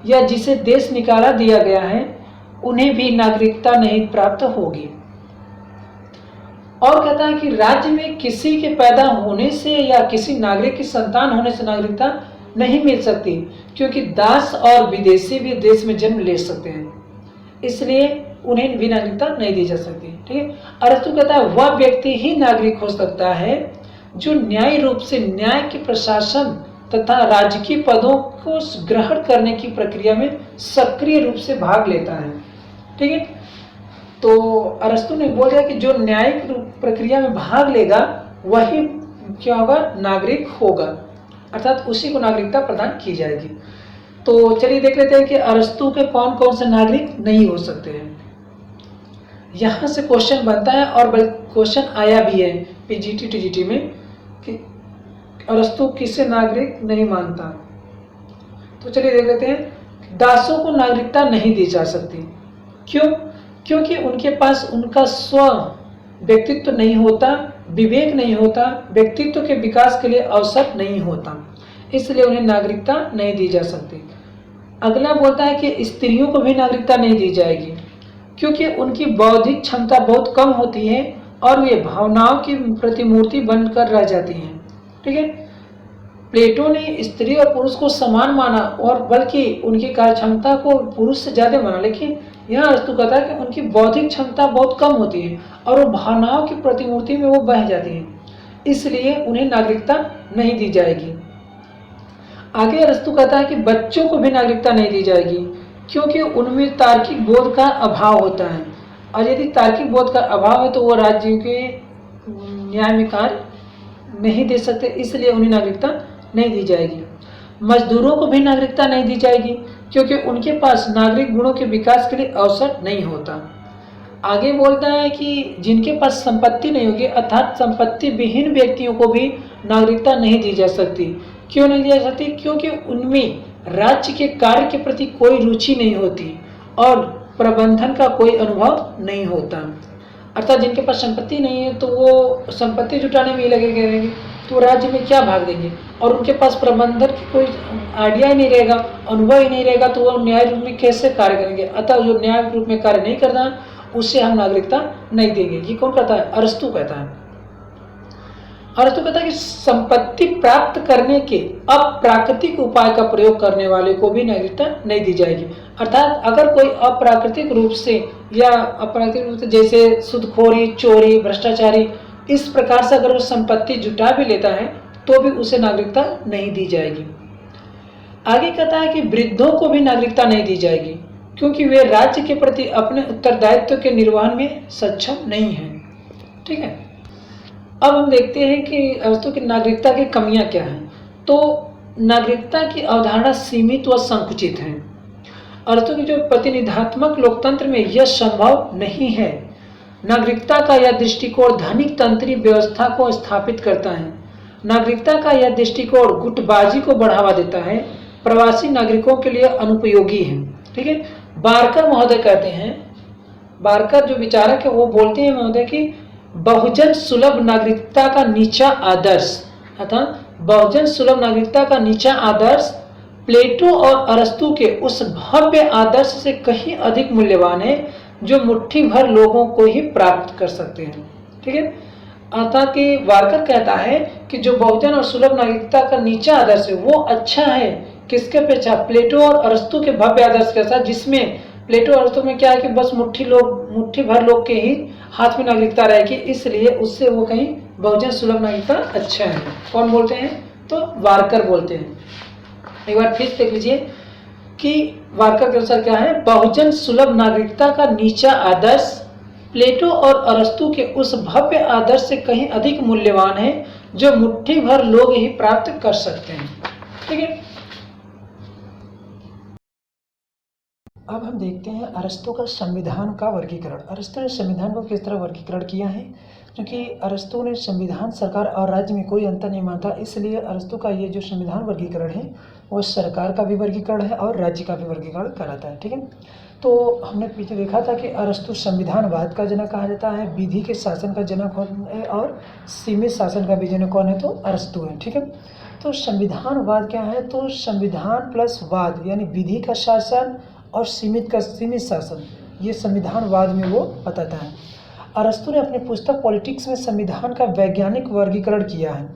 A: या जिसे देश निकाला दिया गया है उन्हें भी नागरिकता नहीं प्राप्त होगी। और कहता है कि राज्य में किसी के पैदा होने से या किसी नागरिक की संतान होने से नागरिकता नहीं मिल सकती, क्योंकि दास और विदेशी भी देश में जन्म ले सकते हैं, इसलिए उन्हें भी नागरिकता नहीं दी जा सकती। ठीक है, अरस्तु कहता है वह व्यक्ति ही नागरिक हो सकता है जो न्यायी रूप से न्याय के प्रशासन तथा राजकीय पदों को ग्रहण करने की प्रक्रिया में सक्रिय रूप से भाग लेता है। ठीक है, तो अरस्तु ने बोल दिया कि जो न्यायिक प्रक्रिया में भाग लेगा वही क्या होगा, नागरिक होगा, अर्थात उसी को नागरिकता प्रदान की जाएगी। तो चलिए देख लेते हैं कि अरस्तु के कौन कौन से नागरिक नहीं हो सकते हैं। यहाँ से क्वेश्चन बनता है और क्वेश्चन आया भी है पीजीटी टीजीटी में कि अरस्तु किसे नागरिक नहीं मानता। तो चलिए देख लेते हैं। दासों को नागरिकता नहीं दी जा सकती। क्यों? क्योंकि उनके पास उनका स्व व्यक्तित्व नहीं होता, विवेक नहीं होता, व्यक्तित्व के विकास के लिए अवसर नहीं होता, इसलिए उन्हें नागरिकता नहीं दी जा सकती। अगला बोलता है कि स्त्रियों को भी नागरिकता नहीं दी जाएगी, क्योंकि उनकी बौद्धिक क्षमता बहुत कम होती है और वे भावनाओं की प्रतिमूर्ति बनकर रह जाती हैं। ठीक है, प्लेटो ने स्त्री और पुरुष को समान माना और बल्कि उनकी कार्य क्षमता को पुरुष से ज्यादा माना, लेकिन यहाँ अरस्तु कहता है कि उनकी बौद्धिक क्षमता बहुत कम होती है और वो भावनाओं की प्रतिमूर्ति में वो बह जाती हैं, इसलिए उन्हें नागरिकता नहीं दी जाएगी। आगे अरस्तु कहता है कि बच्चों को भी नागरिकता नहीं दी जाएगी, क्योंकि उनमें तार्किक बोध का अभाव होता है, और यदि तार्किक बोध का अभाव है तो वो राज्य के न्याय में कार्य नहीं दे सकते, इसलिए उन्हें नागरिकता नहीं दी जाएगी। मजदूरों को भी नागरिकता नहीं दी जाएगी, क्योंकि उनके पास नागरिक गुणों के विकास के लिए अवसर नहीं होता। आगे बोलता है कि जिनके पास संपत्ति नहीं होगी, अर्थात संपत्ति विहीन व्यक्तियों को भी नागरिकता नहीं दी जा सकती। क्यों नहीं दी जा सकती? क्योंकि उनमें राज्य के कार्य के प्रति कोई रुचि नहीं होती और प्रबंधन का कोई अनुभव नहीं होता। अर्थात जिनके पास संपत्ति नहीं है तो वो संपत्ति जुटाने में ही लगे रहेंगे, तो राज्य में क्या भाग देंगे, और उनके पास प्रबंधन की कोई आइडिया ही नहीं रहेगा, अनुभव ही नहीं रहेगा, तो वो न्याय रूप में कैसे कार्य करेंगे। अतः जो न्याय रूप में कार्य नहीं करना उससे हम नागरिकता नहीं देंगे। ये कौन कहता है? अरस्तु कहता है। अरस्तु कहता है कि संपत्ति प्राप्त करने के अप्राकृतिक उपाय का प्रयोग करने वाले को भी नागरिकता नहीं दी जाएगी। अर्थात अगर कोई अप्राकृतिक रूप से या अप्राकृतिक रूप से जैसे सूदखोरी, चोरी, भ्रष्टाचारी, इस प्रकार से अगर वो संपत्ति जुटा भी लेता है तो भी उसे नागरिकता नहीं दी जाएगी। आगे कहता है कि वृद्धों को भी नागरिकता नहीं दी जाएगी, क्योंकि वे राज्य के प्रति अपने उत्तरदायित्व के निर्वहन में सक्षम नहीं हैं। ठीक है, अब हम देखते हैं कि अरस्तु की नागरिकता की कमियां क्या हैं। तो नागरिकता की अवधारणा सीमित व संकुचित है। अरस्तु की जो प्रतिनिधात्मक लोकतंत्र में यह संभव नहीं है। नागरिकता का यह दृष्टिकोण धनिक तंत्री व्यवस्था को स्थापित करता है। नागरिकता का यह दृष्टिकोण गुटबाजी को बढ़ावा देता है, प्रवासी नागरिकों के लिए अनुपयोगी है। ठीक है, बारकर महोदय कहते हैं, बारकर जो विचारक है वो बोलते हैं महोदय कि बहुजन सुलभ नागरिकता का नीचा आदर्श, अर्थात बहुजन सुलभ नागरिकता का नीचा आदर्श प्लेटो और अरस्तु के उस भव्य आदर्श से कहीं अधिक मूल्यवान है जो मुट्ठी भर लोगों को ही प्राप्त कर सकते हैं। ठीक है, अर्थात कि वारकर कहता है कि जो बहुजन और सुलभ नागरिकता का नीचा आदर्श है वो अच्छा है किसके अपेक्षा? प्लेटो और अरस्तु के भव्य आदर्श के साथ, जिसमें प्लेटो और अरस्तु में क्या है कि बस मुट्ठी भर लोग के ही हाथ में नागरिकता रहेगी, इसलिए उससे वो कहीं बहुजन सुलभ नागरिकता अच्छा है। कौन बोलते हैं? तो वारकर बोलते हैं। एक बार फिर देख लीजिए कि वारकर के अनुसार क्या है? बहुजन सुलभ नागरिकता का नीचा आदर्श प्लेटो और अरस्तु के उस भव्य आदर्श से कहीं अधिक मूल्यवान है जो मुट्ठी भर लोग ही प्राप्त कर सकते हैं। ठीक है, अब हम देखते हैं अरस्तु का संविधान का वर्गीकरण। अरस्तु ने संविधान को किस तरह वर्गीकरण किया है, क्योंकि अरस्तु ने संविधान सरकार और राज्य में कोई अंतर नहीं मानता, इसलिए अरस्तु का ये जो संविधान वर्गीकरण है वो सरकार का भी वर्गीकरण है और राज्य का भी वर्गीकरण कराता है। ठीक है, तो हमने पीछे देखा था कि अरस्तु संविधानवाद का जनक कहा जाता है, विधि के शासन का जनक है और सीमित शासन का भी जनक कौन है, तो अरस्तु है। ठीक है, तो संविधानवाद क्या है, तो संविधान प्लस वाद यानी विधि का शासन और सीमित शासन, ये संविधानवाद में वो बताता है। अरस्तु ने अपनी पुस्तक पॉलिटिक्स में संविधान का वैज्ञानिक वर्गीकरण किया है।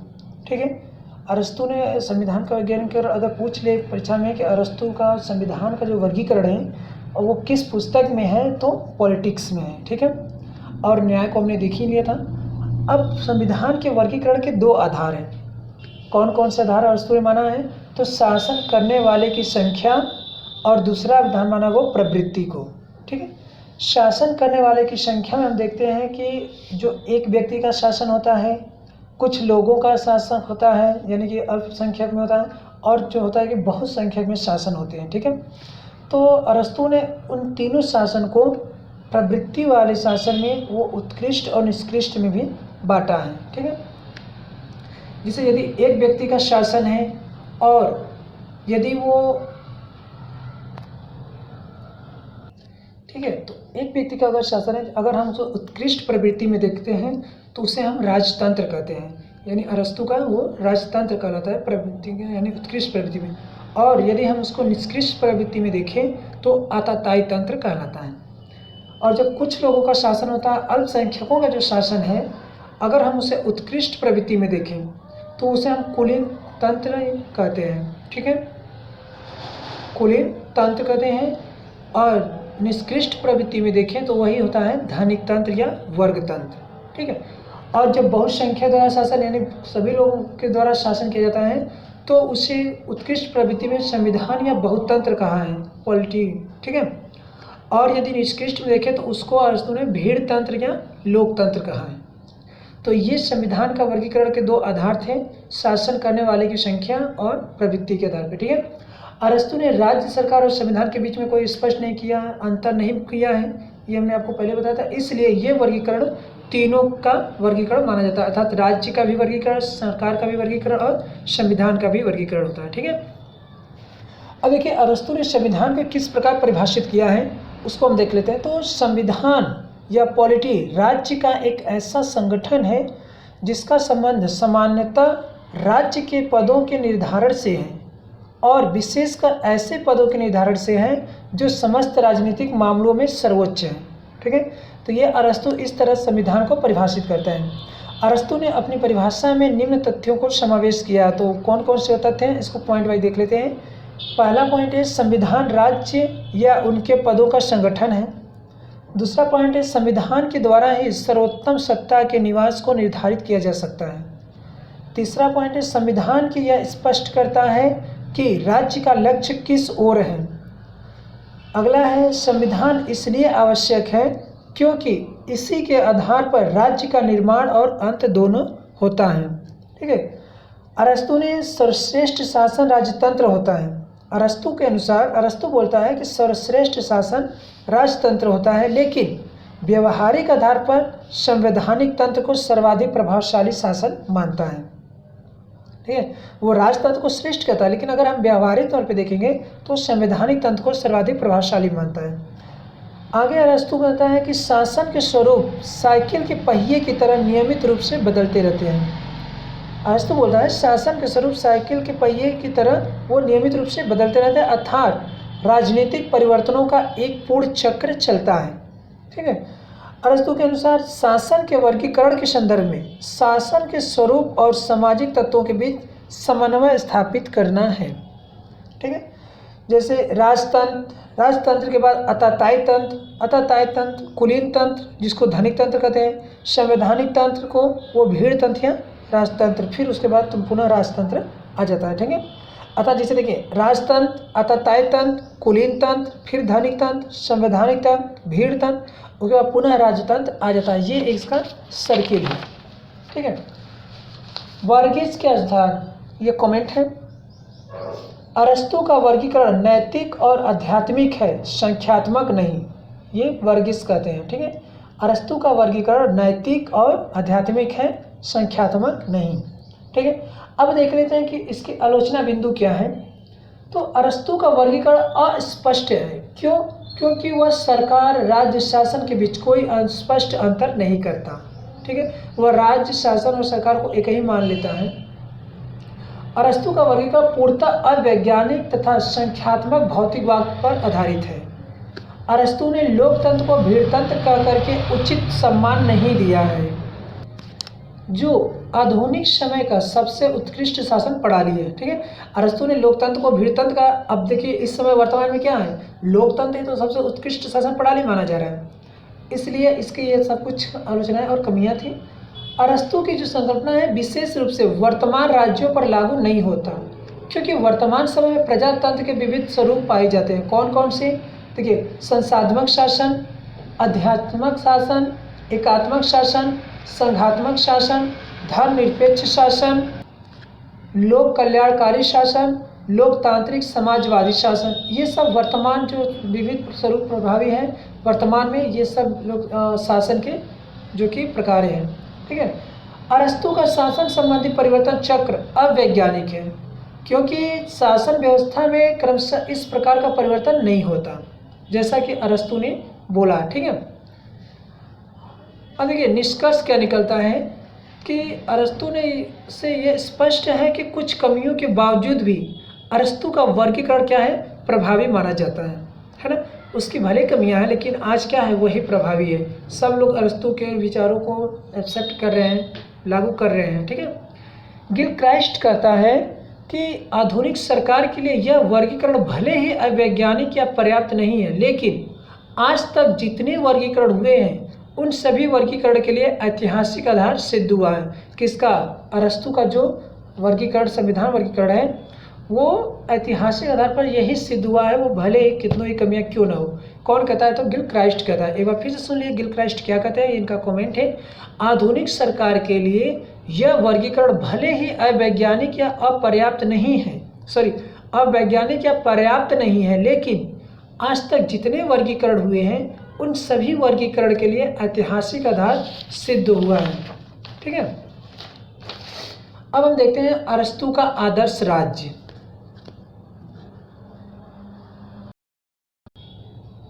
A: ठीक है, अरस्तु ने संविधान का वैज्ञानिक अगर पूछ ले परीक्षा में कि अरस्तु का संविधान का जो वर्गीकरण है और वो किस पुस्तक में है, तो पॉलिटिक्स में है। ठीक है, और न्याय को हमने देख ही लिया था। अब संविधान के वर्गीकरण के दो आधार हैं। कौन कौन से आधार अरस्तु ने माना है, तो शासन करने वाले की संख्या और दूसरा विधान माना वो प्रवृत्ति को। ठीक है, शासन करने वाले की संख्या में हम देखते हैं कि जो एक व्यक्ति का शासन होता है, कुछ लोगों का शासन होता है यानी कि अल्पसंख्यक में होता है, और जो होता है कि बहुत संख्यक में शासन होते हैं। ठीक है, तो अरस्तु ने उन तीनों शासन को प्रवृत्ति वाले शासन में वो उत्कृष्ट और निष्कृष्ट में भी बांटा है। ठीक है, जैसे यदि एक व्यक्ति का शासन है और यदि वो ठीक है, तो एक व्यक्ति का अगर शासन है, अगर हम उसको उत्कृष्ट प्रवृत्ति में देखते हैं तो उसे हम राजतंत्र कहते हैं, यानी अरस्तु का वो राजतंत्र कहलाता है प्रवृत्ति यानी उत्कृष्ट प्रवृत्ति में। और यदि हम उसको निष्कृष्ट प्रवृत्ति में देखें तो आताताई तंत्र कहलाता है। और जब कुछ लोगों का शासन होता है, अल्पसंख्यकों का जो शासन है, अगर हम उसे उत्कृष्ट प्रवृत्ति में देखें तो उसे हम कुलीन तंत्र कहते हैं। ठीक है, कुलीन तंत्र कहते हैं। और निष्कृष्ट प्रवृत्ति में देखें तो वही होता है धनिक तंत्र या वर्ग तंत्र। ठीक है, और जब बहुत संख्या द्वारा शासन यानी सभी लोगों के द्वारा शासन किया जाता है तो उसे उत्कृष्ट प्रवृत्ति में संविधान या बहुतंत्र कहा है, पॉलिटी। ठीक है, और यदि निष्कृष्ट में देखें तो उसको अरस्तु ने भीड़ तंत्र या लोकतंत्र कहा है। तो ये संविधान का वर्गीकरण के दो आधार थे, शासन करने वाले की संख्या और प्रवृत्ति के आधार पर। ठीक है, अरस्तु ने राज्य सरकार और संविधान के बीच में कोई स्पष्ट नहीं किया, अंतर नहीं किया है, ये हमने आपको पहले बताया था। इसलिए ये वर्गीकरण तीनों का वर्गीकरण माना जाता है, अर्थात राज्य का भी वर्गीकरण, सरकार का भी वर्गीकरण और संविधान का भी वर्गीकरण होता है। ठीक है, अब देखिए अरस्तु ने संविधान को किस प्रकार परिभाषित किया है उसको हम देख लेते हैं। तो संविधान या पॉलिटी राज्य का एक ऐसा संगठन है जिसका संबंध सामान्यतः राज्य के पदों के निर्धारण से है और विशेषकर ऐसे पदों के निर्धारण से है जो समस्त राजनीतिक मामलों में सर्वोच्च है। ठीक है, तो ये अरस्तु इस तरह संविधान को परिभाषित करता है। अरस्तु ने अपनी परिभाषा में निम्न तथ्यों को समावेश किया। तो कौन कौन से तथ्य हैं इसको पॉइंट वाइज देख लेते हैं। पहला पॉइंट है संविधान राज्य या उनके पदों का संगठन है। दूसरा पॉइंट है संविधान के द्वारा ही सर्वोत्तम सत्ता के निवास को निर्धारित किया जा सकता है। तीसरा पॉइंट है संविधान की यह स्पष्ट करता है कि राज्य का लक्ष्य किस ओर है। अगला है संविधान इसलिए आवश्यक है क्योंकि इसी के आधार पर राज्य का निर्माण और अंत दोनों होता है। ठीक है, अरस्तु ने सर्वश्रेष्ठ शासन राजतंत्र होता है। अरस्तु के अनुसार अरस्तु बोलता है कि सर्वश्रेष्ठ शासन राजतंत्र होता है, लेकिन व्यवहारिक आधार पर संवैधानिक तंत्र को सर्वाधिक प्रभावशाली शासन मानता है। ठीक है, वो राजतंत्र को श्रेष्ठ कहता है, लेकिन अगर हम व्यवहारिक तौर पे देखेंगे तो संवैधानिक तंत्र को सर्वाधिक प्रभावशाली मानता है। आगे अरस्तु कहता है कि शासन के स्वरूप साइकिल के पहिए की तरह नियमित रूप से बदलते रहते हैं। अरस्तु बोलता है शासन के स्वरूप साइकिल के पहिए की तरह वो नियमित रूप से बदलते रहते हैं, अर्थात राजनीतिक परिवर्तनों का एक पूर्ण चक्र चलता है। ठीक है, अरस्तु के अनुसार शासन के वर्गीकरण के संदर्भ में शासन के स्वरूप और सामाजिक तत्वों के बीच समन्वय स्थापित करना है। ठीक है, जैसे राजतंत्र के बाद आताताई तंत्र, कुलीन तंत्र जिसको धनिक तंत्र कहते हैं, संवैधानिक तंत्र को वो भीड़ तंत्र या राजतंत्र, फिर उसके बाद तुम पुनः राजतंत्र आ जाता है। ठीक है, अतः जैसे देखिए राजतंत्र, आततायी तंत्र, कुलीन तंत्र, फिर धनिक तंत्र, संवैधानिक तंत्र, भीड़ तंत्र, उसके बाद पुनः राजतंत्र आ जाता है। ये इसका सर्किल है, ठीक है। वर्गीज के आधार, ये कमेंट है, अरस्तु का वर्गीकरण नैतिक और आध्यात्मिक है, संख्यात्मक नहीं। ये वर्गीज कहते हैं, ठीक है। अरस्तु का वर्गीकरण नैतिक और आध्यात्मिक है, संख्यात्मक नहीं, ठीक है। अब देख लेते हैं कि इसकी आलोचना बिंदु क्या है। तो अरस्तु का वर्गीकरण अस्पष्ट है। क्यों? क्योंकि वह सरकार राज्य शासन के बीच कोई स्पष्ट अंतर नहीं करता, ठीक है। वह राज्य शासन और सरकार को एक ही मान लेता है। अरस्तु का वर्गीकरण पूर्णतः अवैज्ञानिक तथा संख्यात्मक भौतिकवाद पर आधारित है। अरस्तु ने लोकतंत्र को भीड़तंत्र कह करके उचित सम्मान नहीं दिया है, जो आधुनिक समय का सबसे उत्कृष्ट शासन प्रणाली है, ठीक है। अरस्तु ने लोकतंत्र को भीड़तंत्र का, अब देखिए इस समय वर्तमान में क्या है, लोकतंत्र ही तो सबसे उत्कृष्ट शासन प्रणाली माना जा रहा है, इसलिए इसकी ये सब कुछ आलोचनाएं और कमियां थी। अरस्तु की जो संकल्पना है विशेष रूप से वर्तमान राज्यों पर लागू नहीं होता, क्योंकि वर्तमान समय में प्रजातंत्र के विविध स्वरूप पाए जाते हैं। कौन कौन से? देखिए, संसाधनात्मक शासन, अध्यात्मक शासन, एकात्मक शासन, संघात्मक शासन, धर्मनिरपेक्ष शासन, लोक कल्याणकारी शासन, लोकतांत्रिक समाजवादी शासन। ये सब वर्तमान जो विविध स्वरूप प्रभावी हैं वर्तमान में, ये सब लोग शासन के जो कि प्रकार हैं, ठीक है। अरस्तु का शासन संबंधी परिवर्तन चक्र अवैज्ञानिक है, क्योंकि शासन व्यवस्था में क्रमशः इस प्रकार का परिवर्तन नहीं होता, जैसा कि अरस्तु ने बोला, ठीक है। अब देखिए निष्कर्ष क्या निकलता है कि अरस्तु ने से ये स्पष्ट है कि कुछ कमियों के बावजूद भी अरस्तु का वर्गीकरण क्या है, प्रभावी माना जाता है ना। उसकी भले कमियां हैं, लेकिन आज क्या है, वही प्रभावी है। सब लोग अरस्तु के विचारों को एक्सेप्ट कर रहे हैं, लागू कर रहे हैं, ठीक है। गिलक्राइस्ट कहता है कि आधुनिक सरकार के लिए यह वर्गीकरण भले ही अवैज्ञानिक या पर्याप्त नहीं है, लेकिन आज तक जितने वर्गीकरण हुए हैं उन सभी वर्गीकरण के लिए ऐतिहासिक आधार सिद्ध हुआ है। किसका? अरस्तु का जो वर्गीकरण, संविधान वर्गीकरण है, वो ऐतिहासिक आधार पर यही सिद्ध हुआ है, वो भले ही कितनों ही कमियां क्यों ना हो। कौन कहता है? तो गिलक्राइस्ट कहता है। एक बार फिर से सुन लिए गिलक्राइस्ट क्या कहते हैं, इनका कमेंट है, आधुनिक सरकार के लिए यह वर्गीकरण भले ही अवैज्ञानिक या अपर्याप्त नहीं है, अवैज्ञानिक या पर्याप्त नहीं है, लेकिन आज तक जितने वर्गीकरण हुए हैं उन सभी वर्गीकरण के लिए ऐतिहासिक आधार सिद्ध हुआ है, ठीक है। अब हम देखते हैं अरस्तु का आदर्श राज्य।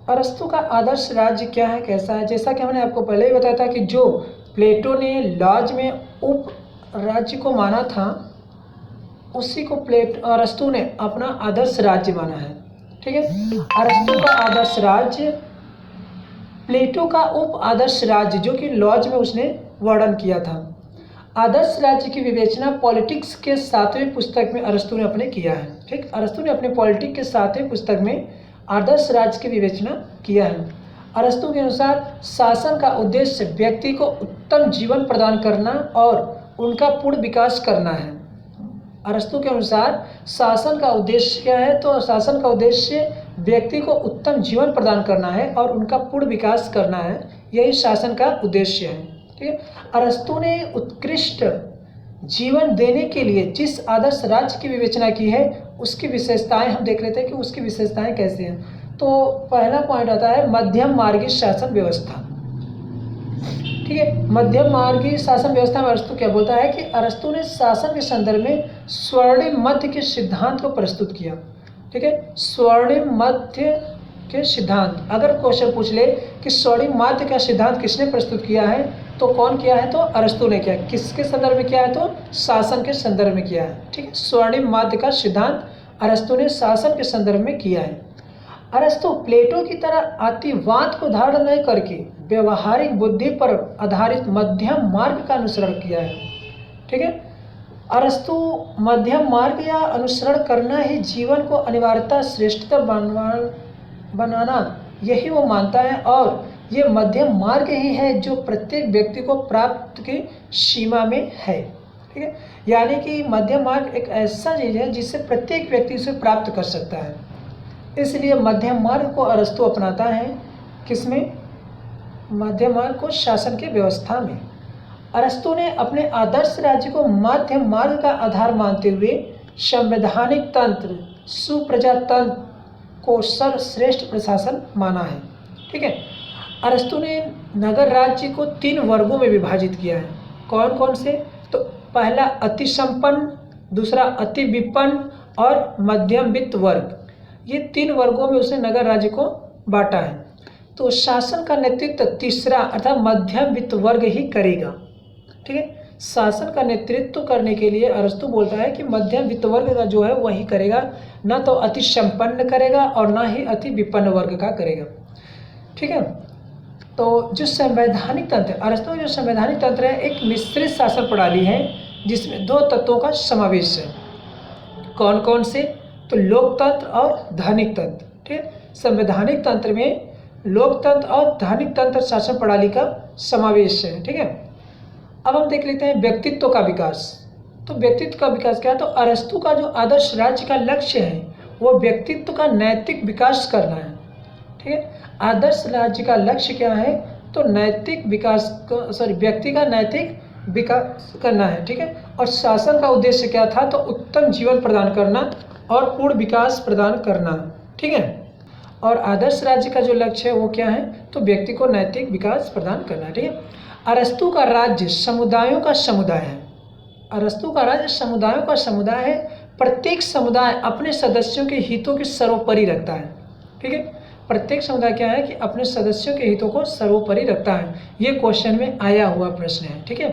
A: अरस्तु का आदर्श राज्य क्या है, कैसा है? जैसा कि हमने आपको पहले ही बताया था कि जो प्लेटो ने लॉज में उप राज्य को माना था, उसी को अरस्तु ने अपना आदर्श राज्य माना है, ठीक है। अरस्तु का आदर्श राज्य प्लेटो का उप आदर्श राज्य जो कि लॉज में उसने वर्णन किया था। आदर्श राज्य की विवेचना पॉलिटिक्स के 7वें पुस्तक में अरस्तु ने अपने किया है, ठीक। अरस्तु ने अपने पॉलिटिक्स के 7वें पुस्तक में आदर्श राज्य की विवेचना किया है। अरस्तु के अनुसार शासन का उद्देश्य व्यक्ति को उत्तम जीवन प्रदान करना और उनका पूर्ण विकास करना है। अरस्तु के अनुसार शासन का उद्देश्य क्या है? तो शासन का उद्देश्य व्यक्ति को उत्तम जीवन प्रदान करना है और उनका पूर्ण विकास करना है, यही शासन का उद्देश्य है, ठीक है। अरस्तु ने उत्कृष्ट जीवन देने के लिए जिस आदर्श राज्य की विवेचना की है उसकी विशेषताएं हम देख लेते हैं कि उसकी विशेषताएं कैसे हैं। तो पहला पॉइंट आता है मध्यम मार्गी शासन व्यवस्था, ठीक है। मध्यम मार्गी शासन व्यवस्था में अरस्तु क्या बोलता है कि अरस्तु ने शासन के संदर्भ में स्वर्णिम मध्य के सिद्धांत को प्रस्तुत किया, ठीक है। स्वर्णिम मध्य के सिद्धांत, अगर क्वेश्चन पूछ ले कि स्वर्णिम मध्य का सिद्धांत किसने प्रस्तुत किया है, तो कौन किया है? तो अरस्तु ने किया। किसके संदर्भ में किया है? तो शासन के संदर्भ में किया है, ठीक है। स्वर्णिम मध्य का सिद्धांत अरस्तु ने शासन के संदर्भ में किया है। अरस्तु प्लेटो की तरह अतिवाद को धारण नहीं करके व्यवहारिक बुद्धि पर आधारित मध्यम मार्ग का अनुसरण किया है, ठीक है। अरस्तु मध्यम मार्ग या अनुसरण करना ही जीवन को अनिवार्यता श्रेष्ठता बनाना, यही वो मानता है, और ये मध्यम मार्ग ही है जो प्रत्येक व्यक्ति को प्राप्त की सीमा में है। ठीक है। यानी कि मध्यम मार्ग एक ऐसा चीज़ है जिससे प्रत्येक व्यक्ति उसे प्राप्त कर सकता है। इसलिए मध्यम मार्ग को अरस्तु अपनाता है। किसमें? मध्यम मार्ग को शासन की व्यवस्था में। अरस्तु ने अपने आदर्श राज्य को मध्यम मार्ग का आधार मानते हुए संवैधानिक तंत्र, सुप्रजातंत्र को सर्वश्रेष्ठ प्रशासन माना है। ठीक है। अरस्तु ने नगर राज्य को 3 वर्गों में विभाजित किया है। कौन कौन से? तो पहला अति संपन्न, दूसरा अति विपन्न और मध्यम वित्त वर्ग। ये 3 वर्गों में उसने नगर राज्य को बांटा है। तो शासन का नेतृत्व तीसरा अर्थात मध्यम वित्त वर्ग ही करेगा। ठीक है। शासन का नेतृत्व करने के लिए अरस्तु बोलता है कि मध्यम वित्त वर्ग का जो है वही करेगा, ना तो अति संपन्न करेगा और ना ही अति विपन्न वर्ग का करेगा। ठीक है। तो जो संवैधानिक तंत्र, अरस्तु का जो संवैधानिक तंत्र है एक मिश्रित शासन प्रणाली है जिसमें 2 तत्वों का समावेश है। कौन कौन से? तो लोकतंत्र और धानिक तंत्र। ठीक है। संवैधानिक तंत्र में लोकतंत्र और धानिक तंत्र शासन प्रणाली का समावेश है। ठीक है। अब हम देख लेते हैं व्यक्तित्व का विकास। तो व्यक्तित्व का विकास क्या है? तो अरस्तु का जो आदर्श राज्य का लक्ष्य है वो व्यक्तित्व का नैतिक विकास करना है। ठीक है। आदर्श राज्य का लक्ष्य क्या है? तो नैतिक विकास, व्यक्ति का नैतिक विकास करना है। ठीक है। और शासन का उद्देश्य क्या था? तो उत्तम जीवन प्रदान करना और पूर्ण विकास प्रदान करना। ठीक है। और आदर्श राज्य का जो लक्ष्य है वो क्या है? तो व्यक्ति को नैतिक विकास प्रदान करना। ठीक है। अरस्तु का राज्य समुदायों का समुदाय है। अरस्तु का राज्य समुदायों का समुदाय है। प्रत्येक समुदाय अपने सदस्यों के हितों के सर्वोपरि रखता है। ठीक है। प्रत्येक समुदाय क्या है कि अपने सदस्यों के हितों को सर्वोपरि रखता है। ये क्वेश्चन में आया हुआ प्रश्न है। ठीक है।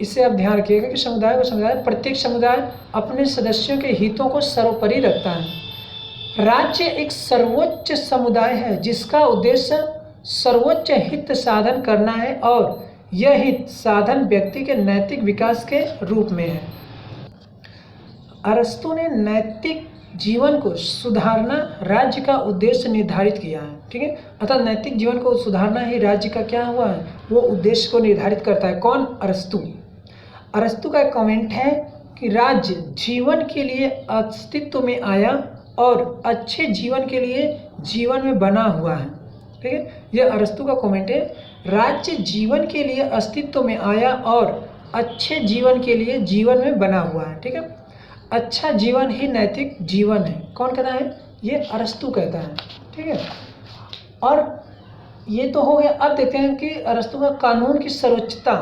A: इससे आप ध्यान रखिएगा कि प्रत्येक समुदाय अपने सदस्यों के हितों को सर्वोपरि रखता है। राज्य एक सर्वोच्च समुदाय है जिसका उद्देश्य सर्वोच्च हित साधन करना है और यह हित साधन व्यक्ति के नैतिक विकास के रूप में है। अरस्तु ने नैतिक जीवन को सुधारना राज्य का उद्देश्य निर्धारित किया है। ठीक है। अतः नैतिक जीवन को सुधारना ही राज्य का क्या हुआ है? वो उद्देश्य को निर्धारित करता है। कौन? अरस्तु। अरस्तु का एक कमेंट है कि राज्य जीवन के लिए अस्तित्व में आया और अच्छे जीवन के लिए जीवन में बना हुआ है। ठीक है। यह अरस्तु का कमेंट है। राज्य जीवन के लिए अस्तित्व में आया और अच्छे जीवन के लिए जीवन में बना हुआ है। ठीक है। अच्छा जीवन ही नैतिक जीवन है। कौन कहता है? ये अरस्तु कहता है। ठीक है। और ये तो हो गया। अब देखते हैं कि अरस्तु का कानून की सर्वोच्चता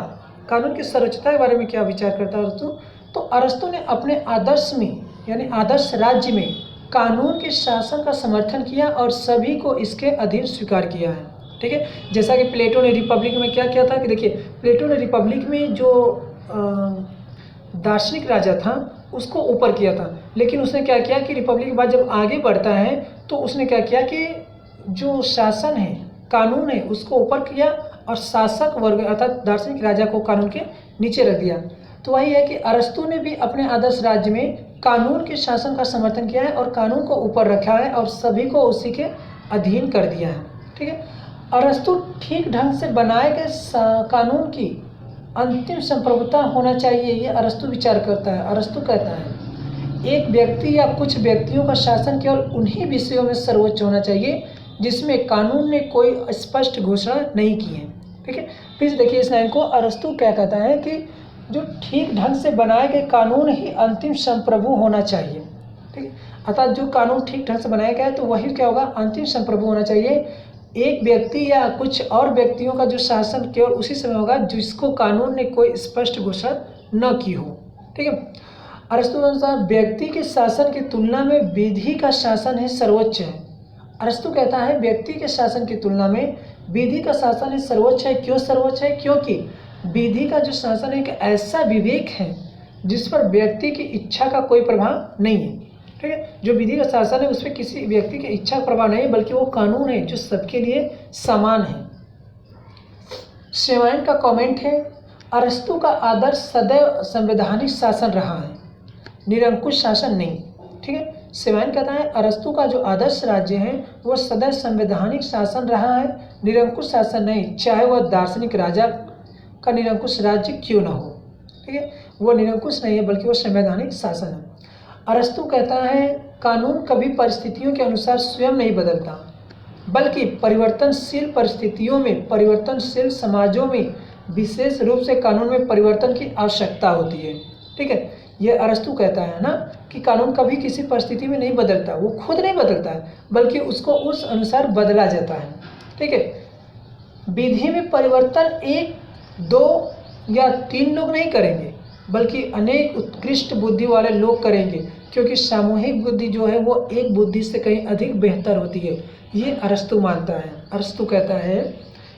A: के बारे में क्या विचार करता है अरस्तु। तो अरस्तु ने अपने आदर्श में यानी आदर्श राज्य में कानून के शासन का समर्थन किया और सभी को इसके अधीन स्वीकार किया है। ठीक है। जैसा कि प्लेटो ने रिपब्लिक में क्या किया था कि देखिए, प्लेटो ने रिपब्लिक में जो दार्शनिक राजा था उसको ऊपर किया था, लेकिन उसने क्या किया कि रिपब्लिक के बाद जब आगे बढ़ता है तो उसने क्या किया कि जो शासन है, कानून है, उसको ऊपर किया और शासक वर्ग अर्थात दार्शनिक राजा को कानून के नीचे रख दिया। तो वही है कि अरस्तु ने भी अपने आदर्श राज्य में कानून के शासन का समर्थन किया है और कानून को ऊपर रखा है और सभी को उसी के अधीन कर दिया है। ठीक है। अरस्तु ठीक ढंग से बनाए गए कानून की अंतिम संप्रभुता होना चाहिए, ये अरस्तु विचार करता है। अरस्तु कहता है एक व्यक्ति या कुछ व्यक्तियों का शासन केवल उन्हीं विषयों में सर्वोच्च होना चाहिए जिसमें कानून ने कोई स्पष्ट घोषणा नहीं की है। ठीक है। फिर देखिए इस लाइन को, अरस्तु क्या कहता है कि जो ठीक ढंग से बनाए गए कानून ही अंतिम संप्रभु होना चाहिए। ठीक है। अर्थात जो कानून ठीक ढंग से बनाया गया है तो वही क्या होगा? अंतिम संप्रभु होना चाहिए। एक व्यक्ति या कुछ और व्यक्तियों का जो शासन केवल उसी समय होगा जिसको कानून ने कोई स्पष्ट घोषणा न की हो। ठीक है। अरस्तु अनुसार व्यक्ति के शासन की तुलना में विधि का शासन ही सर्वोच्च है। अरस्तु कहता है व्यक्ति के शासन की तुलना में विधि का शासन ही सर्वोच्च है। क्यों सर्वोच्च है? क्योंकि विधि का जो शासन एक ऐसा विवेक है जिस पर व्यक्ति की इच्छा का कोई प्रभाव नहीं है। ठीक है। जो विधि का शासन है उस पर किसी व्यक्ति की इच्छा का प्रभाव नहीं है, बल्कि वो कानून है जो सबके लिए समान है। शेवाइन का कमेंट है अरस्तु का आदर्श सदैव संवैधानिक शासन रहा है, निरंकुश शासन नहीं। ठीक है। शेवाइन कहता है अरस्तु का जो आदर्श राज्य है वो सदैव संवैधानिक शासन रहा है, निरंकुश शासन नहीं, चाहे वह दार्शनिक राजा का निरंकुश राज्य क्यों ना हो। ठीक है, वो निरंकुश नहीं है बल्कि वो संवैधानिक शासन है। अरस्तु कहता है कानून कभी परिस्थितियों के अनुसार स्वयं नहीं बदलता, बल्कि परिवर्तनशील परिस्थितियों में, परिवर्तनशील समाजों में विशेष रूप से कानून में परिवर्तन की आवश्यकता होती है। ठीक है, ये अरस्तु कहता है ना कि कानून कभी किसी परिस्थिति में नहीं बदलता, वो खुद नहीं बदलता है बल्कि उसको उस अनुसार बदला जाता है। ठीक है, विधि में परिवर्तन 1, 2 या 3 लोग नहीं करेंगे बल्कि अनेक उत्कृष्ट बुद्धि वाले लोग करेंगे, क्योंकि सामूहिक बुद्धि जो है वो एक बुद्धि से कहीं अधिक बेहतर होती है। ये अरस्तु मानता है। अरस्तु कहता है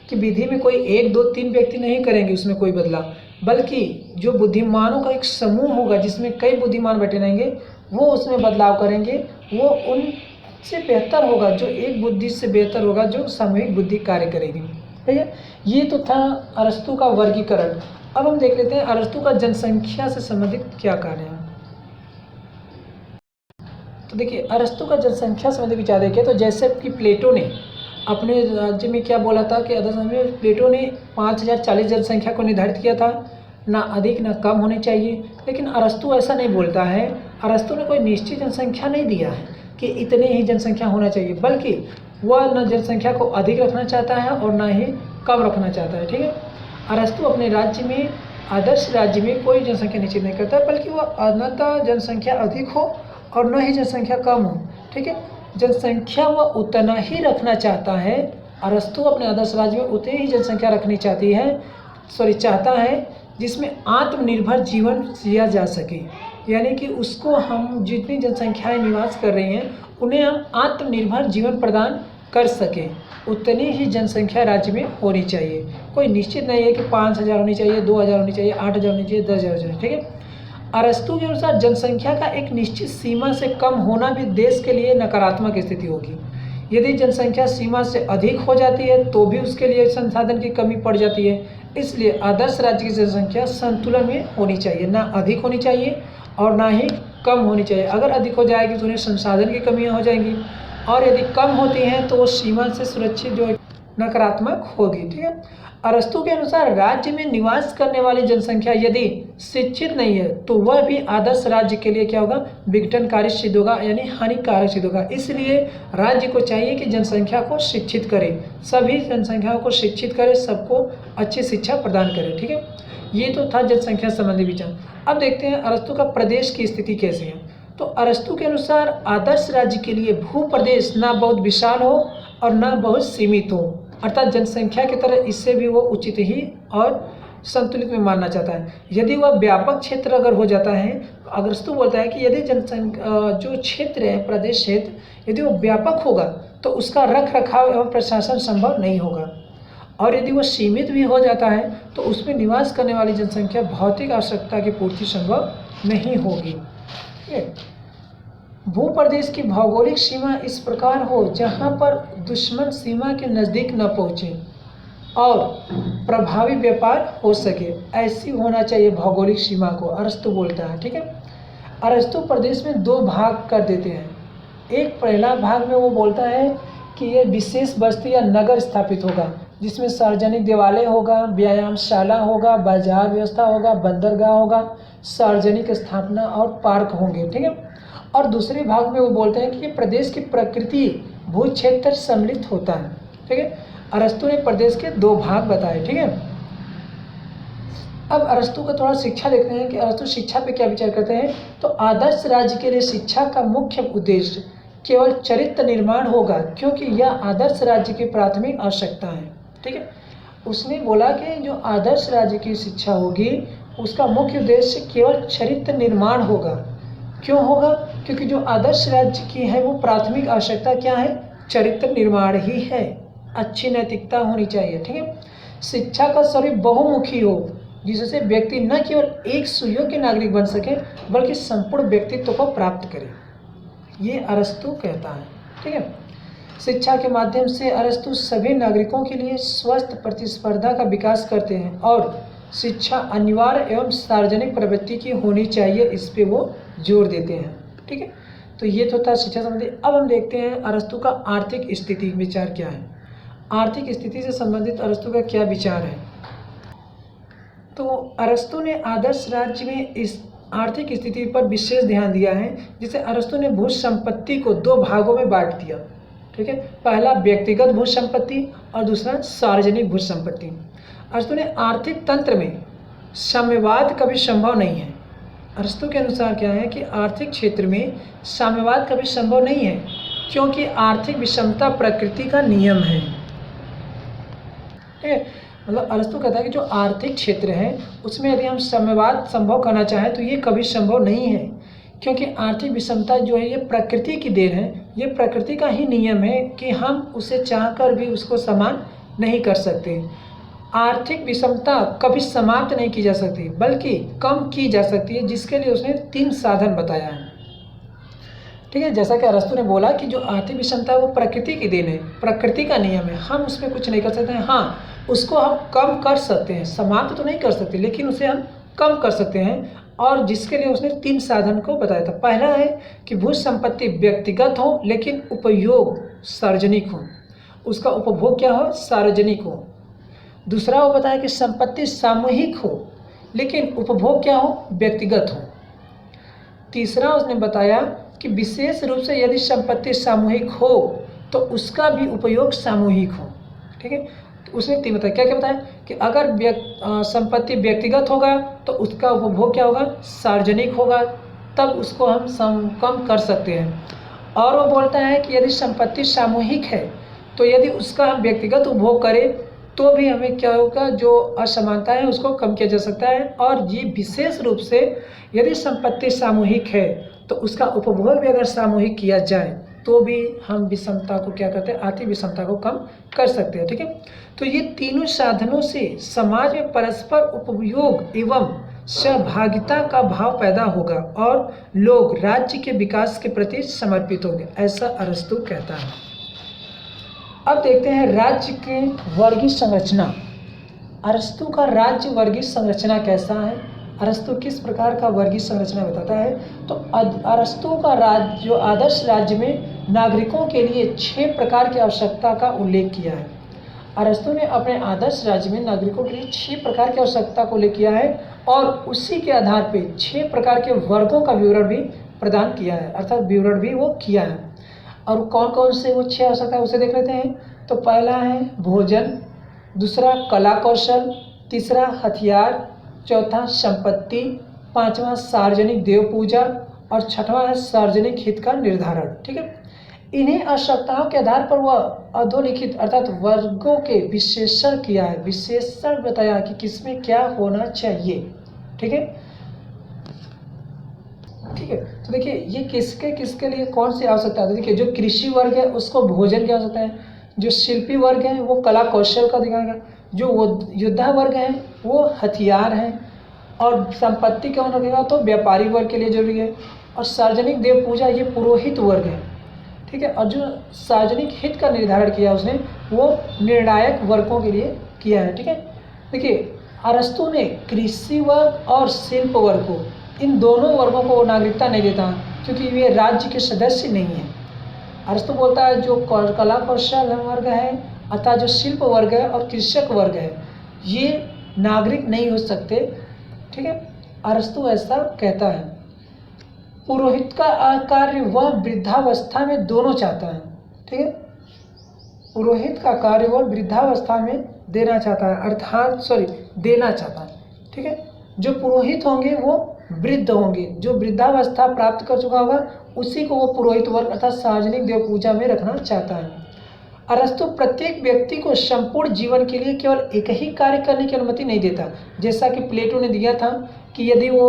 A: कि विधि में कोई 1, 2, 3 व्यक्ति नहीं करेंगे उसमें कोई बदलाव, बल्कि जो बुद्धिमानों का एक समूह होगा जिसमें कई बुद्धिमान बैठे रहेंगे, वो उसमें बदलाव करेंगे। वो उनसे बेहतर होगा जो एक बुद्धि से बेहतर होगा, जो सामूहिक बुद्धि कार्य करेगी। भैया ये तो था अरस्तु का वर्गीकरण। अब हम देख लेते हैं अरस्तु का जनसंख्या से संबंधित क्या कार्य है। तो देखिए अरस्तु का जनसंख्या संबंधी विचार देखिए तो जैसे कि प्लेटो ने अपने राज्य में क्या बोला था कि आदर्श में प्लेटो ने 5040 जनसंख्या को निर्धारित किया था, ना अधिक ना कम होनी चाहिए। लेकिन अरस्तु ऐसा नहीं बोलता है। अरस्तु ने कोई निश्चित जनसंख्या नहीं दिया है कि इतनी ही जनसंख्या होना चाहिए, बल्कि वह न जनसंख्या को अधिक रखना चाहता है और ना ही कम रखना चाहता है। ठीक है, अरस्तु अपने राज्य में, आदर्श राज्य में कोई जनसंख्या निश्चित नहीं करता, बल्कि वह अनंतः जनसंख्या अधिक हो और न ही जनसंख्या कम हो। ठीक है, जनसंख्या वह उतना ही रखना चाहता है। अरस्तु अपने आदर्श राज्य में उतनी ही जनसंख्या रखनी चाहता है जिसमें आत्मनिर्भर जीवन जिया जा सके। यानी कि उसको हम जितनी जनसंख्याएं निवास कर रही हैं उन्हें हम आत्मनिर्भर जीवन प्रदान कर सकें, उतनी ही जनसंख्या राज्य में होनी चाहिए। कोई निश्चित नहीं है कि 5000 होनी चाहिए, 2000 होनी चाहिए, 8000 होनी चाहिए, 10,000 होनी चाहिए। ठीक है, अरस्तु के अनुसार जनसंख्या का एक निश्चित सीमा से कम होना भी देश के लिए नकारात्मक स्थिति होगी। यदि जनसंख्या सीमा से अधिक हो जाती है तो भी उसके लिए संसाधन की कमी पड़ जाती है। इसलिए आदर्श राज्य की जनसंख्या संतुलन में होनी चाहिए, ना अधिक होनी चाहिए और ना ही कम होनी चाहिए। अगर अधिक हो जाएगी तो उन्हें संसाधन की कमियाँ हो जाएंगी, और यदि कम होती हैं तो वो सीमा से सुरक्षित जो नकारात्मक होगी। ठीक है, अरस्तु के अनुसार राज्य में निवास करने वाली जनसंख्या यदि शिक्षित नहीं है तो वह भी आदर्श राज्य के लिए क्या होगा, विघटनकारी सिद्ध होगा, यानी हानिकारक सिद्ध होगा। इसलिए राज्य को चाहिए कि जनसंख्या को शिक्षित करे, सभी जनसंख्याओं को शिक्षित करे, सबको अच्छी शिक्षा प्रदान करे। ठीक है, ये तो था जनसंख्या संबंधी विचार। अब देखते हैं अरस्तु का प्रदेश की स्थिति कैसी है। तो अरस्तु के अनुसार आदर्श राज्य के लिए भू प्रदेश ना बहुत विशाल हो और ना बहुत सीमित हो, अर्थात जनसंख्या की तरह इससे भी वो उचित ही और संतुलित में मानना चाहता है। यदि वह व्यापक क्षेत्र अगर हो जाता है, अरस्तु बोलता है कि यदि जनसंख्या जो क्षेत्र है, प्रदेश क्षेत्र, यदि वो व्यापक होगा तो उसका रख रखाव एवं प्रशासन संभव नहीं होगा, और यदि वह सीमित भी हो जाता है तो उसमें निवास करने वाली जनसंख्या भौतिक आवश्यकता की पूर्ति संभव नहीं होगी। भू प्रदेश की भौगोलिक सीमा इस प्रकार हो जहां पर दुश्मन सीमा के नज़दीक न पहुँचे और प्रभावी व्यापार हो सके, ऐसी होना चाहिए भौगोलिक सीमा को, अरस्तु बोलता है। ठीक है, अरस्तु प्रदेश में 2 भाग कर देते हैं। एक पहला भाग में वो बोलता है कि ये विशेष बस्ती या नगर स्थापित होगा जिसमें सार्वजनिक देवालय होगा, व्यायामशाला होगा, बाजार व्यवस्था होगा, बंदरगाह होगा, सार्वजनिक स्थापना और पार्क होंगे। ठीक है, और दूसरे भाग में वो बोलते हैं कि प्रदेश की प्रकृति भू क्षेत्र सम्मिलित होता है। ठीक है, अरस्तु ने प्रदेश के 2 भाग बताए। ठीक है, अब अरस्तु का थोड़ा शिक्षा देखते हैं कि अरस्तु शिक्षा पे क्या विचार करते हैं। तो आदर्श राज्य के लिए शिक्षा का मुख्य उद्देश्य केवल चरित्र निर्माण होगा, क्योंकि यह आदर्श राज्य की प्राथमिक आवश्यकता है। ठीक है, उसने बोला कि जो आदर्श राज्य की शिक्षा होगी उसका मुख्य उद्देश्य केवल चरित्र निर्माण होगा। क्यों होगा? क्योंकि जो आदर्श राज्य की है वो प्राथमिक आवश्यकता क्या है, चरित्र निर्माण ही है, अच्छी नैतिकता होनी चाहिए। ठीक है, शिक्षा का स्वरूप बहुमुखी हो जिससे व्यक्ति न केवल एक सुयोग्य नागरिक बन सके बल्कि संपूर्ण व्यक्तित्व को प्राप्त करे, ये अरस्तु कहता है। ठीक है, शिक्षा के माध्यम से अरस्तु सभी नागरिकों के लिए स्वस्थ प्रतिस्पर्धा का विकास करते हैं और शिक्षा अनिवार्य एवं सार्वजनिक प्रवृत्ति की होनी चाहिए, इस पे वो जोर देते हैं। ठीक है, तो ये तो था शिक्षा संबंधी। अब हम देखते हैं अरस्तु का आर्थिक स्थिति विचार क्या है। आर्थिक स्थिति से संबंधित अरस्तु का क्या विचार है। तो अरस्तु ने आदर्श राज्य में इस आर्थिक स्थिति पर विशेष ध्यान दिया है, जिसे अरस्तु ने भू संपत्ति को दो भागों में बांट दिया। ठीक है, पहला व्यक्तिगत भू संपत्ति और दूसरा सार्वजनिक भू संपत्ति। अरस्तु ने आर्थिक तंत्र में साम्यवाद कभी संभव नहीं है। अरस्तु के अनुसार क्या है कि आर्थिक क्षेत्र में साम्यवाद कभी संभव नहीं है, क्योंकि आर्थिक विषमता प्रकृति का नियम है। ठीक है, मतलब अरस्तु कहता है कि जो आर्थिक क्षेत्र है उसमें यदि हम साम्यवाद संभव करना चाहें तो ये कभी संभव नहीं है, क्योंकि आर्थिक विषमता जो है ये प्रकृति की देन है, ये प्रकृति का ही नियम है कि हम उसे चाहकर भी उसको समान नहीं कर सकते। आर्थिक विषमता कभी समाप्त नहीं की जा सकती, बल्कि कम की जा सकती है, जिसके लिए उसने 3 साधन बताया है। ठीक है, जैसा कि अरस्तु ने बोला कि जो आर्थिक विषमता है वो प्रकृति की देन है, प्रकृति का नियम है, हम उसमें कुछ नहीं कर सकते हैं। हाँ, उसको हम कम कर सकते हैं, समाप्त तो नहीं कर सकते, लेकिन उसे हम कम कर सकते हैं, और जिसके लिए उसने 3 साधन को बताया था। पहला है कि भू संपत्ति व्यक्तिगत हो लेकिन उपयोग सार्वजनिक हो, उसका उपभोग क्या हो, सार्वजनिक हो। दूसरा वो बताया कि संपत्ति सामूहिक हो लेकिन उपभोग क्या हो, व्यक्तिगत हो। तीसरा उसने बताया कि विशेष रूप से यदि संपत्ति सामूहिक हो तो उसका भी उपयोग सामूहिक हो। ठीक है, तो उसने 3 बताया। क्या क्या बताया कि अगर संपत्ति व्यक्तिगत होगा तो उसका उपभोग क्या होगा, सार्वजनिक होगा, तब उसको हम कम कर सकते हैं। और वो बोलता है कि यदि संपत्ति सामूहिक है तो यदि उसका हम व्यक्तिगत उपभोग करें तो भी हमें क्या होगा, जो असमानता है उसको कम किया जा सकता है। और ये विशेष रूप से यदि संपत्ति सामूहिक है तो उसका उपभोग भी अगर सामूहिक किया जाए तो भी हम विषमता को क्या करते हैं, आर्थिक विषमता को कम कर सकते हैं। ठीक है, तो ये तीनों साधनों से समाज में परस्पर उपयोग एवं सहभागिता का भाव पैदा होगा और लोग राज्य के विकास के प्रति समर्पित होंगे, ऐसा अरस्तु कहता है। अब देखते हैं राज्य की वर्गीय संरचना। अरस्तु का राज्य वर्गीय संरचना कैसा है, अरस्तु किस प्रकार का वर्गीय संरचना बताता है। तो अरस्तु का राज्य, जो आदर्श राज्य में नागरिकों के लिए 6 प्रकार की आवश्यकता का उल्लेख किया है। अरस्तु ने अपने आदर्श राज्य में नागरिकों के लिए 6 प्रकार की आवश्यकता को उल्लेख किया है और उसी के आधार पर 6 प्रकार के वर्गों का विवरण भी प्रदान किया है, अर्थात विवरण भी वो किया है। और कौन कौन से वो 6 आवश्यकता है उसे देख लेते हैं। तो पहला है भोजन, दूसरा कला कौशल, तीसरा हथियार, चौथा संपत्ति, 5वां सार्वजनिक देव पूजा और 6वां है सार्वजनिक हित का निर्धारण। ठीक है, इन्हीं आवश्यकताओं के आधार पर वह अधोलिखित अर्थात वर्गों के विशेषण किया है, विशेषण बताया कि किसमें क्या होना चाहिए। ठीक है, ठीक है, तो देखिए ये किसके लिए कौन सी आवश्यकता है। देखिए जो कृषि वर्ग है उसको भोजन की आवश्यकता है, जो शिल्पी वर्ग है वो कला कौशल का दिखाएगा, जो योद्धा वर्ग है वो हथियार है, और संपत्ति का होना लगेगा तो व्यापारी वर्ग के लिए जरूरी है, और सार्वजनिक देव पूजा ये पुरोहित वर्ग है। ठीक है, और जो सार्वजनिक हित का निर्धारण किया उसने वो निर्णायक वर्गों के लिए किया है। ठीक है, देखिए अरस्तु ने कृषि वर्ग और शिल्प वर्ग को, इन दोनों वर्गों को नागरिकता नहीं देता क्योंकि वे राज्य के सदस्य नहीं हैं। अरस्तु बोलता है जो कला कौशल वर्ग है अर्थात जो शिल्प वर्ग है और कृषक वर्ग है ये नागरिक नहीं हो सकते। ठीक है, अरस्तु ऐसा कहता है। पुरोहित का कार्य वह वृद्धावस्था में दोनों चाहता है। ठीक है, पुरोहित का कार्य वह वृद्धावस्था में देना चाहता है, अर्थात देना चाहता है। ठीक है, जो पुरोहित होंगे वो वृद्ध होंगे, जो वृद्धावस्था प्राप्त कर चुका होगा उसी को वो पुरोहित वर्ग अर्थात सार्वजनिक देव पूजा में रखना चाहता है। अरस्तु प्रत्येक व्यक्ति को संपूर्ण जीवन के लिए केवल एक ही कार्य करने की अनुमति नहीं देता, जैसा कि प्लेटो ने दिया था कि यदि वो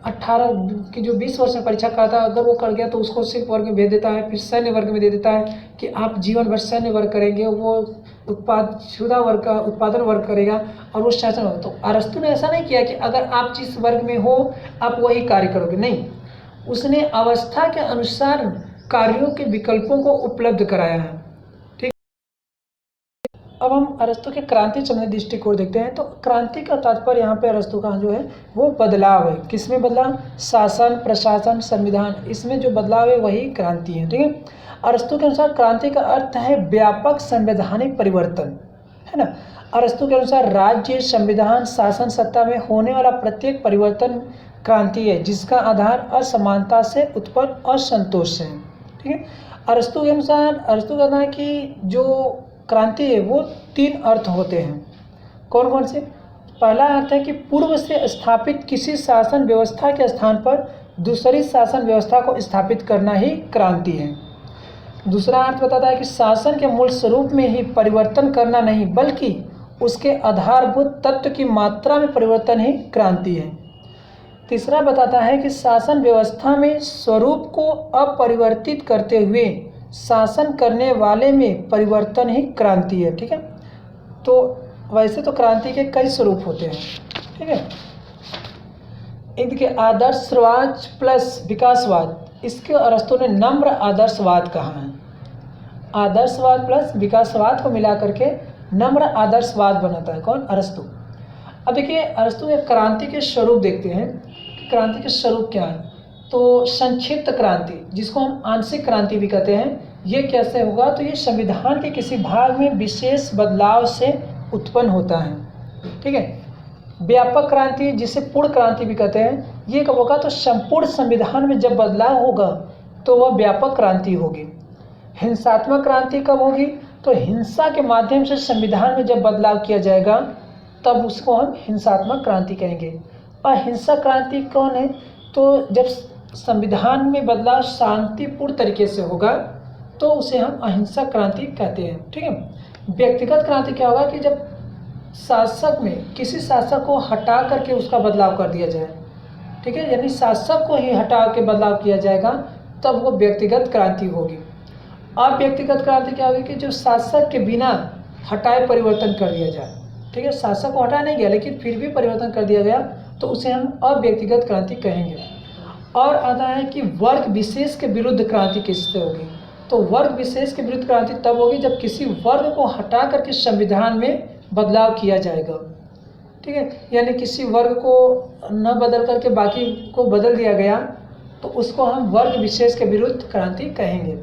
A: 18 की जो 20 वर्ष में परीक्षा करता है, अगर वो कर गया तो उसको शिल्प वर्ग में भेज देता है, फिर सैन्य वर्ग में दे देता है कि आप जीवन भर सैन्य वर्ग करेंगे, वो उत्पादन वर्ग करेगा और वो शासन वर्ग। तो अरस्तु ने ऐसा नहीं किया कि अगर आप जिस वर्ग में हो आप वही कार्य करोगे, नहीं, उसने अवस्था के अनुसार कार्यों के विकल्पों को उपलब्ध कराया है। ठीक, अब हम अरस्तु के क्रांति संबंधी दृष्टिकोण देखते हैं। तो क्रांति का तात्पर्य यहाँ पे अरस्तु का जो है वो बदलाव है। किसमें बदलाव? शासन, प्रशासन, संविधान, इसमें जो बदलाव है वही क्रांति है। ठीक है, अरस्तु के अनुसार क्रांति का अर्थ है व्यापक संवैधानिक परिवर्तन। है ना। अरस्तु के अनुसार राज्य, संविधान, शासन सत्ता में होने वाला प्रत्येक परिवर्तन क्रांति है, जिसका आधार असमानता से उत्पन्न असंतोष है। ठीक है। अरस्तु के अनुसार, अरस्तु कहना है कि जो क्रांति है वो 3 अर्थ होते हैं। कौन कौन से? पहला अर्थ है कि पूर्व से स्थापित किसी शासन व्यवस्था के स्थान पर दूसरी शासन व्यवस्था को स्थापित करना ही क्रांति है। दूसरा अर्थ बताता है कि शासन के मूल स्वरूप में ही परिवर्तन करना नहीं, बल्कि उसके आधारभूत तत्व की मात्रा में परिवर्तन ही क्रांति है। तीसरा बताता है कि शासन व्यवस्था में स्वरूप को अपरिवर्तित करते हुए शासन करने वाले में परिवर्तन ही क्रांति है। ठीक है। तो वैसे तो क्रांति के कई स्वरूप होते हैं। ठीक है। इनके आदर्शवाद प्लस विकासवाद, इसके अरस्तु ने नम्र आदर्शवाद कहा है। आदर्शवाद प्लस विकासवाद को मिला करके नम्र आदर्शवाद बनाता है। कौन? अरस्तु। अब देखिए अरस्तु के क्रांति के स्वरूप देखते हैं कि क्रांति के स्वरूप क्या है। तो संक्षिप्त क्रांति, जिसको हम आंशिक क्रांति भी कहते हैं, ये कैसे होगा? तो ये संविधान के किसी भाग में विशेष बदलाव से उत्पन्न होता है। ठीक है। व्यापक क्रांति, जिसे पूर्ण क्रांति भी कहते हैं, ये कब होगा? तो संपूर्ण संविधान में जब बदलाव होगा तो वह व्यापक क्रांति होगी। हिंसात्मक क्रांति कब होगी? तो हिंसा के माध्यम से संविधान में जब बदलाव किया जाएगा तब उसको हम हिंसात्मक क्रांति कहेंगे। अहिंसक क्रांति कौन है? तो जब संविधान में बदलाव शांतिपूर्ण तरीके से होगा तो उसे हम अहिंसक क्रांति कहते हैं। ठीक है। व्यक्तिगत क्रांति क्या होगा? कि जब शासक में किसी शासक को हटा करके उसका बदलाव कर दिया जाए। ठीक है। यानी शासक को ही हटा के बदलाव किया जाएगा तब वो व्यक्तिगत क्रांति होगी। अब व्यक्तिगत क्रांति क्या होगी? कि जो शासक के बिना हटाए परिवर्तन कर दिया जाए। ठीक है। शासक को हटाया नहीं गया लेकिन फिर भी परिवर्तन कर दिया गया तो उसे हम अव्यक्तिगत क्रांति कहेंगे। और आता है कि वर्ग विशेष के विरुद्ध क्रांति किससे होगी? तो वर्ग विशेष के विरुद्ध क्रांति तब होगी जब किसी वर्ग को हटा करके संविधान में बदलाव किया जाएगा। ठीक है। यानी किसी वर्ग को न बदल करके बाकी को बदल दिया गया तो उसको हम वर्ग विशेष के विरुद्ध क्रांति कहेंगे।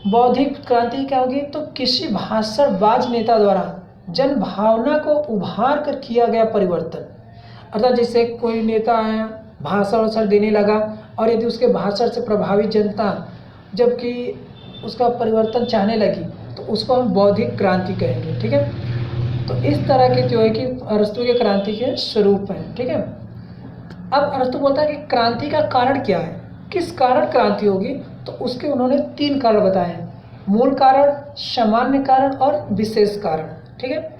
A: बौद्धिक क्रांति क्या होगी? तो किसी भाषणबाज नेता द्वारा जन भावना को उभार कर किया गया परिवर्तन। अर्थात जैसे कोई नेता आया, भाषण देने लगा और यदि उसके भाषण से प्रभावित जनता जबकि उसका परिवर्तन चाहने लगी तो उसको हम बौद्धिक क्रांति कहेंगे। ठीक है। तो इस तरह के जो है कि अरस्तु के क्रांति के स्वरूप हैं। ठीक है। अब अरस्तु बोलता है कि क्रांति का कारण क्या है, किस कारण क्रांति होगी? तो उसके उन्होंने 3 कारण बताए हैं। मूल कारण, सामान्य कारण और विशेष कारण। ठीक है।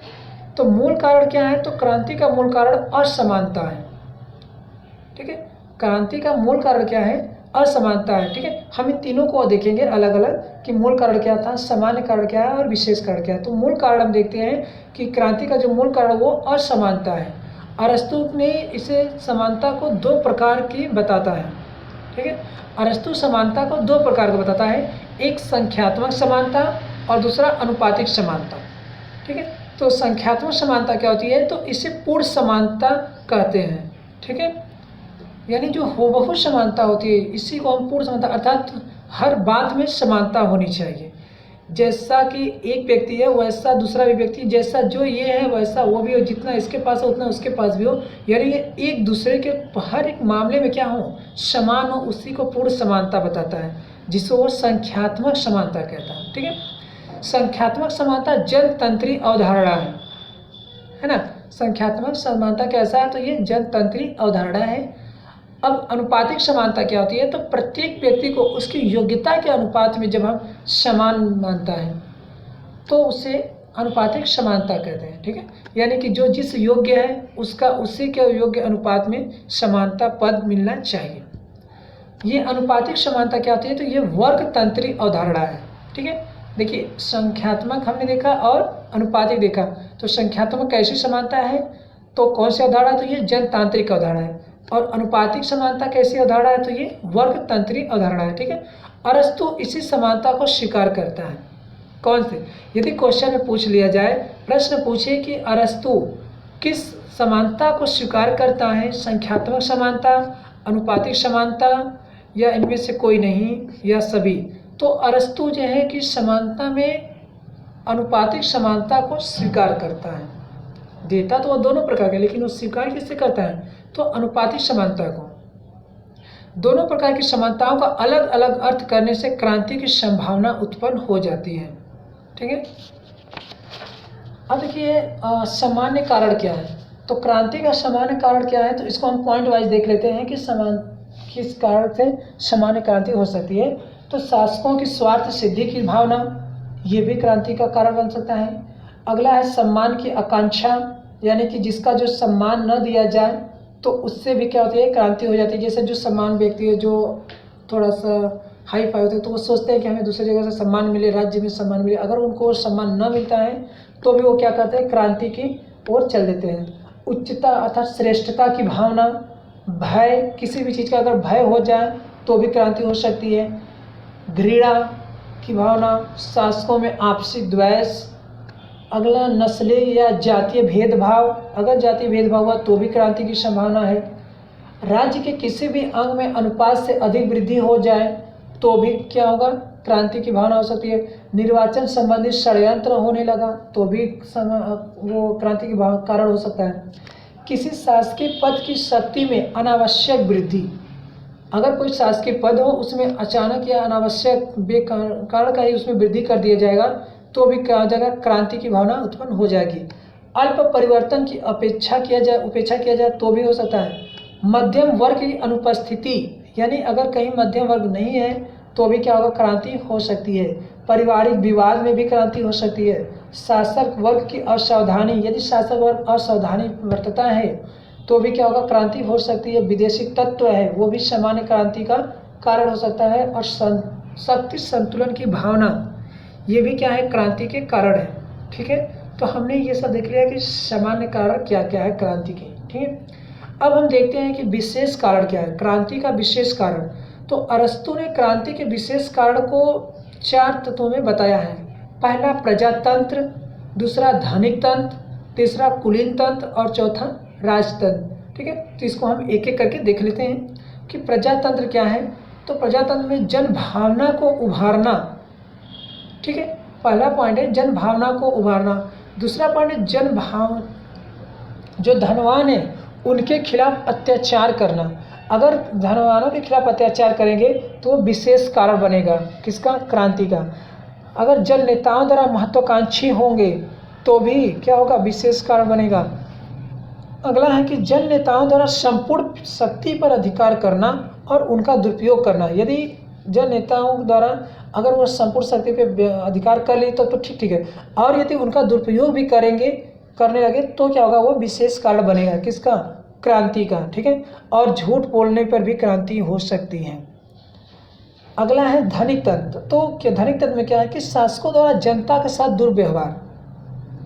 A: तो मूल कारण क्या है? तो क्रांति का मूल कारण असमानता है। ठीक है। क्रांति का मूल कारण क्या है? असमानता है। ठीक है। हम इन तीनों को देखेंगे अलग अलग कि मूल कारण क्या था, सामान्य कारण क्या है और विशेष कारण क्या है। तो मूल कारण हम देखते हैं कि क्रांति का जो मूल कारण वो असमानता है। अरस्तु ने इसे समानता को 2 प्रकार की बताता है। ठीक है। अरस्तु समानता को 2 प्रकार का बताता है, एक संख्यात्मक समानता और दूसरा अनुपातिक समानता। ठीक है। तो संख्यात्मक समानता क्या होती है? तो इसे पूर्ण समानता कहते हैं। ठीक है। यानी जो हुबहू समानता होती है इसी को हम पूर्ण समानता, अर्थात हर बात में समानता होनी चाहिए। जैसा कि एक व्यक्ति है वैसा दूसरा भी व्यक्ति, जैसा जो ये है वैसा वो भी हो, जितना इसके पास है उतना उसके पास भी हो। यानी ये एक दूसरे के हर एक मामले में क्या हो, समान हो, उसी को पूर्ण समानता बताता है, जिसको वो संख्यात्मक समानता कहता है। ठीक है। संख्यात्मक समानता जनतंत्री अवधारणा है ना। संख्यात्मक समानता कैसा है? तो ये जनतंत्री अवधारणा है। अब अनुपातिक समानता क्या होती है? तो प्रत्येक व्यक्ति को उसकी योग्यता के अनुपात में जब हम समान मानता है तो उसे अनुपातिक समानता कहते हैं। ठीक है। यानी कि जो जिस योग्य है उसका उसी के योग्य अनुपात में समानता पद मिलना चाहिए। ये अनुपातिक समानता क्या होती है? तो ये वर्गतंत्री अवधारणा है। ठीक है। देखिए संख्यात्मक हमने देखा और अनुपातिक देखा। तो संख्यात्मक कैसी समानता है? तो कौन सी अवधारणा? तो ये जनतांत्रिक अवधारणा है। और अनुपातिक समानता कैसी अवधारणा है? तो ये वर्गतंत्री अवधारणा है। ठीक है। अरस्तु इसी समानता को स्वीकार करता है। कौन से? यदि क्वेश्चन में पूछ लिया जाए, प्रश्न पूछे कि अरस्तु किस समानता को स्वीकार करता है, संख्यात्मक समानता, अनुपातिक समानता या इनमें से कोई नहीं या सभी, तो अरस्तु जो है कि समानता में अनुपातिक समानता को स्वीकार करता है। देता तो वह दोनों प्रकार के, लेकिन वो स्वीकार किससे करता है? तो अनुपातिक समानता को। दोनों प्रकार की समानताओं का अलग अलग अर्थ करने से क्रांति की संभावना उत्पन्न हो जाती है। ठीक है, अब देखिए सामान्य कारण क्या है। तो क्रांति का सामान्य कारण क्या है, तो इसको हम पॉइंट वाइज देख लेते हैं कि किस कारण से सामान्य क्रांति हो सकती है। तो शासकों की स्वार्थ सिद्धि की भावना, ये भी क्रांति का कारण बन सकता है। अगला है सम्मान की आकांक्षा, यानी कि जिसका जो सम्मान न दिया जाए तो उससे भी क्या होती है, क्रांति हो जाती है। जैसे जो सम्मान व्यक्ति है, जो थोड़ा सा हाई फाई होते हैं, तो वो सोचते हैं कि हमें दूसरी जगह से सम्मान मिले, राज्य में सम्मान मिले। अगर उनको सम्मान न मिलता है तो भी वो क्या करते हैं, क्रांति की ओर चल देते हैं। उच्चता अर्थात श्रेष्ठता की भावना, भय, किसी भी चीज़ का अगर भय हो जाए तो भी क्रांति हो सकती है। घृणा की भावना, शासकों में आपसी द्वेष। अगला नस्ली या जातीय भेदभाव, अगर जातीय भेदभाव हुआ तो भी क्रांति की संभावना है। राज्य के किसी भी अंग में अनुपात से अधिक वृद्धि हो जाए तो भी क्या होगा, क्रांति की भावना हो सकती है। निर्वाचन संबंधी षड्यंत्र होने लगा तो भी वो क्रांति की कारण हो सकता है। किसी शासकीय पद की शक्ति में अनावश्यक वृद्धि, अगर कोई शासकीय पद हो उसमें अचानक या अनावश्यक बेकारण का ही उसमें वृद्धि कर दिया जाएगा तो भी क्या हो जाएगा, क्रांति की भावना उत्पन्न हो जाएगी। अल्प परिवर्तन की उपेक्षा किया जाए तो भी हो सकता है। मध्यम वर्ग की अनुपस्थिति, यानी अगर कहीं मध्यम वर्ग नहीं है तो भी क्या होगा, क्रांति हो सकती है। पारिवारिक विवाद में भी क्रांति हो सकती है। शासक वर्ग की असावधानी, यदि शासक वर्ग असावधानी बरतता है तो भी क्या होगा, क्रांति हो सकती है। विदेशी तत्व है वो भी सामान्य क्रांति का कारण हो सकता है। और शक्ति संतुलन की भावना, ये भी क्या है, क्रांति के कारण है। ठीक है, तो हमने ये सब देख लिया कि सामान्य कारण क्या क्या है क्रांति के। ठीक है, अब हम देखते हैं कि विशेष कारण क्या है, क्रांति का विशेष कारण। तो अरस्तु ने क्रांति के विशेष कारण को 4 तत्वों में बताया है। पहला प्रजातंत्र, दूसरा धनिक तंत्र, तीसरा कुलीन तंत्र और चौथा राजतंत्र। ठीक है, तो इसको हम एक एक करके देख लेते हैं कि प्रजातंत्र क्या है। तो प्रजातंत्र में जन भावना को उभारना। ठीक है, पहला पॉइंट है जन भावना को उभारना। दूसरा पॉइंट है जन भाव, जो धनवान है उनके खिलाफ अत्याचार करना। अगर धनवानों के खिलाफ अत्याचार करेंगे तो वो विशेष कारण बनेगा, किसका, क्रांति का। अगर जन नेताओं द्वारा महत्वाकांक्षी होंगे तो भी क्या होगा, विशेष कारण बनेगा। अगला है कि जन नेताओं द्वारा संपूर्ण शक्ति पर अधिकार करना और उनका दुरुपयोग करना। यदि जन नेताओं द्वारा अगर वो संपूर्ण शक्ति पे अधिकार कर ले तो ठीक है, और यदि उनका दुरुपयोग भी करने लगे तो क्या होगा, वो विशेष कारण बनेगा, किसका, क्रांति का। ठीक है, और झूठ बोलने पर भी क्रांति हो सकती है। अगला है धनिक तंत्र। तो क्या धनिक तंत्र में क्या है कि शासकों द्वारा जनता के साथ दुर्व्यवहार,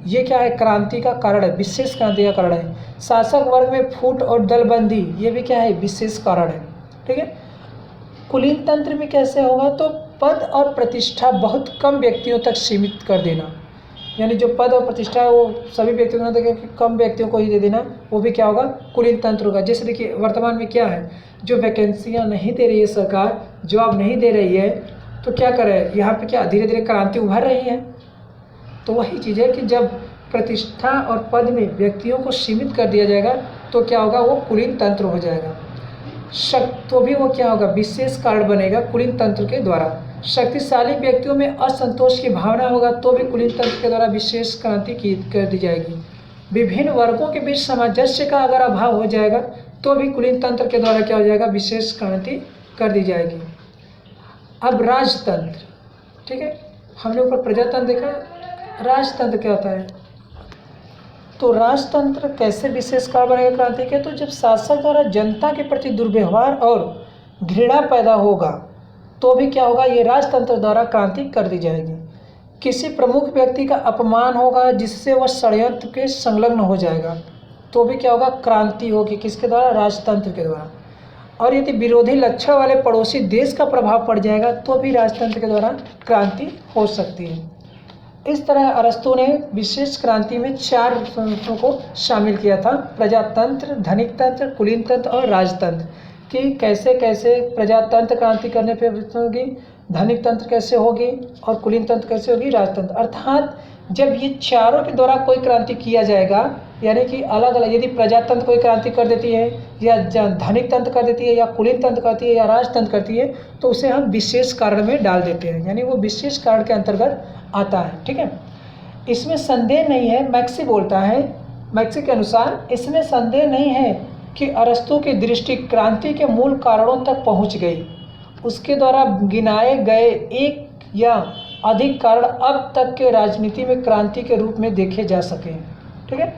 A: ये क्या है, क्रांति का कारण है, विशेष क्रांति का कारण है। शासक वर्ग में फूट और दलबंदी, ये भी क्या है, विशेष कारण है। ठीक है, कुलीन तंत्र में कैसे होगा, तो पद और प्रतिष्ठा बहुत कम व्यक्तियों तक सीमित कर देना, यानी जो पद और प्रतिष्ठा है वो सभी व्यक्तियों को ना देकर कम व्यक्तियों को ही दे देना, वो भी क्या होगा, कुलीन तंत्र होगा। जैसे देखिए वर्तमान में क्या है, जो वैकेंसियाँ नहीं दे रही है सरकार, जॉब नहीं दे रही है, तो क्या करे, यहाँ पे क्या धीरे धीरे क्रांति उभर रही है। तो वही चीज़ है कि जब प्रतिष्ठा और पद में व्यक्तियों को सीमित कर दिया जाएगा तो क्या होगा, वो कुलीन तंत्र हो जाएगा। तो भी वो क्या होगा, विशेष कारण बनेगा कुलीन तंत्र के द्वारा। शक्तिशाली व्यक्तियों में असंतोष की भावना होगा तो भी कुलीन तंत्र के द्वारा विशेष क्रांति कर दी जाएगी। विभिन्न वर्गों के बीच सामंजस्य का अगर अभाव हो जाएगा तो भी कुलीन तंत्र के द्वारा क्या हो जाएगा, विशेष क्रांति कर दी जाएगी। अब राजतंत्र, ठीक है, हमने ऊपर प्रजातंत्र देखा, राजतंत्र क्या होता है। तो राजतंत्र कैसे विशेष कारण बनेगा क्रांति के, तो जब शासक द्वारा जनता के प्रति दुर्व्यवहार और घृणा पैदा होगा तो भी क्या होगा, ये राजतंत्र द्वारा क्रांति कर दी जाएगी। किसी प्रमुख व्यक्ति का अपमान होगा जिससे वह षड्यंत्र के संलग्न हो जाएगा तो भी क्या होगा, क्रांति होगी, किसके द्वारा, राजतंत्र के द्वारा। और यदि विरोधी लक्षण वाले पड़ोसी देश का प्रभाव पड़ जाएगा तो भी राजतंत्र के द्वारा क्रांति हो सकती है। इस तरह अरस्तु ने विशेष क्रांति में 4 तंत्रों को शामिल किया था, प्रजातंत्र, धनिक तंत्र, कुलीन तंत्र और राजतंत्र, कि कैसे कैसे प्रजातंत्र क्रांति करने पर होगी, धनिक तंत्र कैसे होगी और कुलीन तंत्र कैसे होगी, राजतंत्र। अर्थात जब ये चारों के द्वारा कोई क्रांति किया जाएगा, यानी कि अलग अलग, यदि प्रजातंत्र कोई क्रांति कर देती है या धनिक तंत्र कर देती है या कुलीन तंत्र करती है या राजतंत्र करती है, तो उसे हम विशेष कारण में डाल देते हैं, यानी वो विशेष कारण के अंतर्गत आता है। ठीक है, इसमें संदेह नहीं है, मैक्सी बोलता है, मैक्सी के अनुसार इसमें संदेह नहीं है कि अरस्तु की दृष्टि क्रांति के मूल कारणों तक पहुंच गई। उसके द्वारा गिनाए गए एक या अधिक कारण अब तक के राजनीति में क्रांति के रूप में देखे जा सके। ठीक है,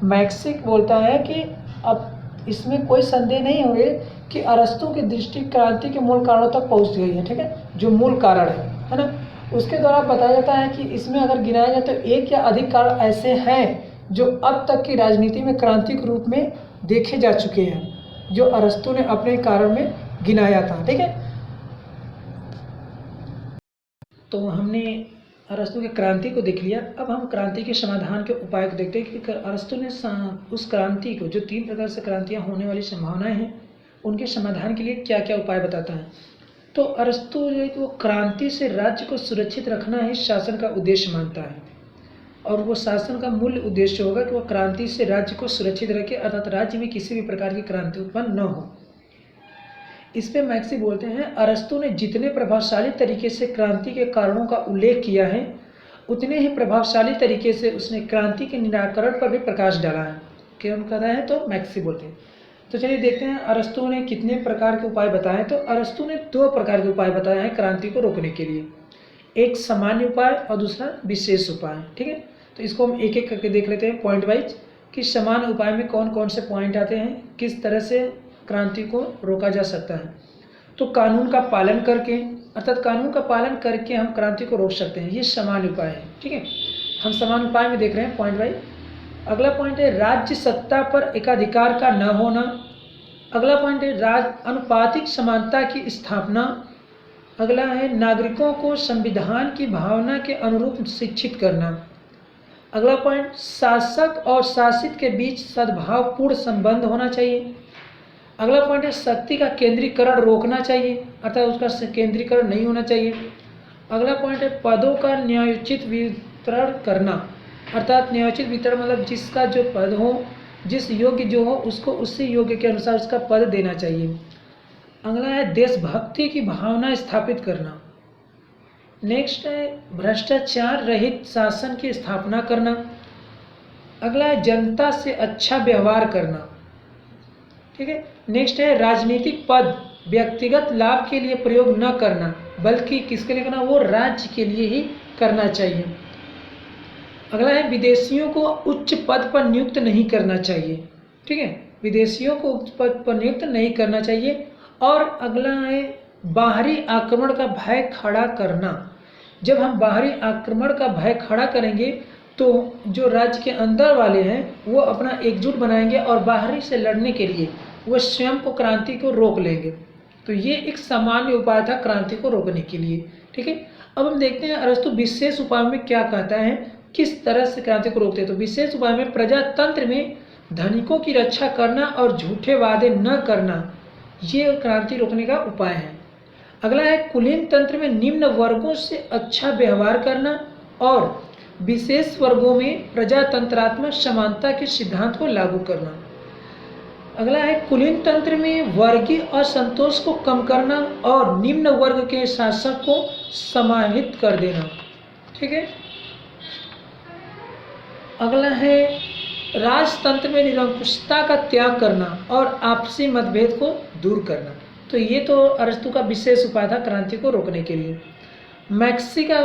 A: मैक्सिक बोलता है कि अब इसमें कोई संदेह नहीं हुए कि अरस्तु की दृष्टि क्रांति के मूल कारणों तक पहुंच गई है। ठीक है, जो मूल कारण है ना, उसके द्वारा बताया जाता है कि इसमें अगर गिनाया जाए तो एक या अधिक कारण ऐसे हैं जो अब तक की राजनीति में क्रांति के रूप में देखे जा चुके हैं, जो अरस्तु ने अपने कारण में गिनाया था। ठीक है, तो हमने अरस्तु के क्रांति को देख लिया। अब हम क्रांति के समाधान के उपाय को देखते हैं कि अरस्तु ने उस क्रांति को, जो 3 प्रकार से क्रांतियाँ होने वाली संभावनाएं हैं, उनके समाधान के लिए क्या क्या उपाय बताता है। तो अरस्तु जो है कि वो क्रांति से राज्य को सुरक्षित रखना ही शासन का उद्देश्य मानता है, और वो शासन का मूल उद्देश्य होगा कि वह क्रांति से राज्य को सुरक्षित रखे, अर्थात राज्य में किसी भी प्रकार की क्रांति उत्पन्न न हो। इस पे मैक्सी बोलते हैं, अरस्तु ने जितने प्रभावशाली तरीके से क्रांति के कारणों का उल्लेख किया है, उतने ही प्रभावशाली तरीके से उसने क्रांति के निराकरण पर भी प्रकाश डाला है। क्यों कहता है, तो मैक्सी बोलते हैं। तो चलिए देखते हैं अरस्तु ने कितने प्रकार के उपाय बताए। तो अरस्तु ने 2 प्रकार के उपाय बताए हैं क्रांति को रोकने के लिए, एक सामान्य उपाय और दूसरा विशेष उपाय। ठीक है, तो इसको हम एक एक करके देख लेते हैं पॉइंट वाइज कि सामान्य उपाय में कौन कौन से पॉइंट आते हैं, किस तरह से क्रांति को रोका जा सकता है। तो कानून का पालन करके, अर्थात कानून का पालन करके हम क्रांति को रोक सकते हैं, ये सामान्य उपाय है। ठीक है, हम सामान्य उपाय में देख रहे हैं पॉइंट वाइज। अगला पॉइंट है राज्य सत्ता पर एकाधिकार का न होना। अगला पॉइंट है अनुपातिक समानता की स्थापना। अगला है नागरिकों को संविधान की भावना के अनुरूप शिक्षित करना। अगला पॉइंट शासक और शासित के बीच सद्भावपूर्ण संबंध होना चाहिए। अगला पॉइंट है शक्ति का केंद्रीकरण रोकना चाहिए, अर्थात उसका केंद्रीकरण नहीं होना चाहिए। अगला पॉइंट है पदों का न्यायोचित वितरण करना, अर्थात न्यायोचित वितरण मतलब जिसका जो पद हो, जिस योग्य जो हो, उसको उसी योग्य के अनुसार उसका पद देना चाहिए। अगला है देशभक्ति की भावना स्थापित करना। नेक्स्ट है भ्रष्टाचार रहित शासन की स्थापना करना। अगला है जनता से अच्छा व्यवहार करना। ठीक है, नेक्स्ट है राजनीतिक पद व्यक्तिगत लाभ के लिए प्रयोग न करना, बल्कि किसके लिए करना, वो राज्य के लिए ही करना चाहिए। अगला है विदेशियों को उच्च पद पर नियुक्त नहीं करना चाहिए। ठीक है, विदेशियों को उच्च पद पर नियुक्त नहीं करना चाहिए। और अगला है बाहरी आक्रमण का भय खड़ा करना। जब हम बाहरी आक्रमण का भय खड़ा करेंगे तो जो राज्य के अंदर वाले हैं वो अपना एकजुट बनाएंगे और बाहरी से लड़ने के लिए वो स्वयं को क्रांति को रोक लेंगे। तो ये एक सामान्य उपाय था क्रांति को रोकने के लिए। ठीक है, अब हम देखते हैं अरस्तु विशेष उपाय में क्या कहता है, किस तरह से क्रांति को रोकते हैं। तो विशेष उपाय में प्रजातंत्र में धनिकों की रक्षा करना और झूठे वादे न करना, ये क्रांति रोकने का उपाय है। अगला है कुलीन तंत्र में निम्न वर्गों से अच्छा व्यवहार करना और विशेष वर्गों में प्रजातंत्रात्मक समानता के सिद्धांत को लागू करना। अगला है कुलीन तंत्र में वर्गीय असंतोष को कम करना और निम्न वर्ग के शासक को समाहित कर देना। ठीक है, अगला है राजतंत्र में निरंकुशता का त्याग करना और आपसी मतभेद को दूर करना। तो ये तो अरस्तु का विशेष उपाय था क्रांति को रोकने के लिए। मैक्सी का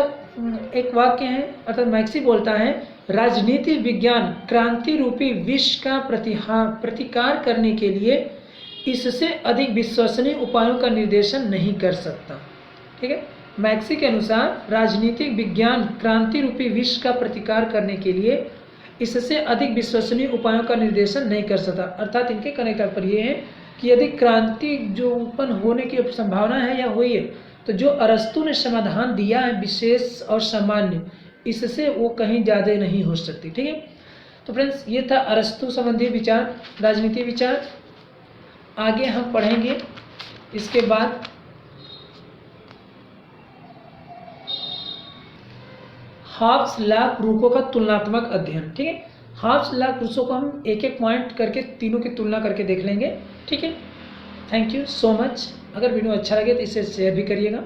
A: एक वाक्य है, अर्थात मैक्सी बोलता है राजनीति विज्ञान क्रांति रूपी विष का प्रतिकार करने के लिए इससे अधिक विश्वसनीय उपायों का निर्देशन नहीं कर सकता। ठीक है, मैक्सी के अनुसार राजनीतिक विज्ञान क्रांति रूपी विष का प्रतिकार करने के लिए इससे अधिक विश्वसनीय उपायों का निर्देशन नहीं कर सकता। अर्थात इनके कहने का तात्पर्य है कि यदि क्रांति जो उत्पन्न होने की संभावना है या हुई है, तो जो अरस्तु ने समाधान दिया है विशेष और सामान्य, इससे वो कहीं ज़्यादा नहीं हो सकती। ठीक है, तो फ्रेंड्स ये था अरस्तु संबंधी विचार, राजनीति विचार। आगे हम पढ़ेंगे इसके बाद हाफ्स ला क्रूकों का तुलनात्मक अध्ययन। ठीक है, हाफ्स ला क्रूसो को हम एक एक पॉइंट करके तीनों की तुलना करके देख लेंगे। ठीक है, थैंक यू सो मच। अगर वीडियो अच्छा लगे तो इसे शेयर भी करिएगा।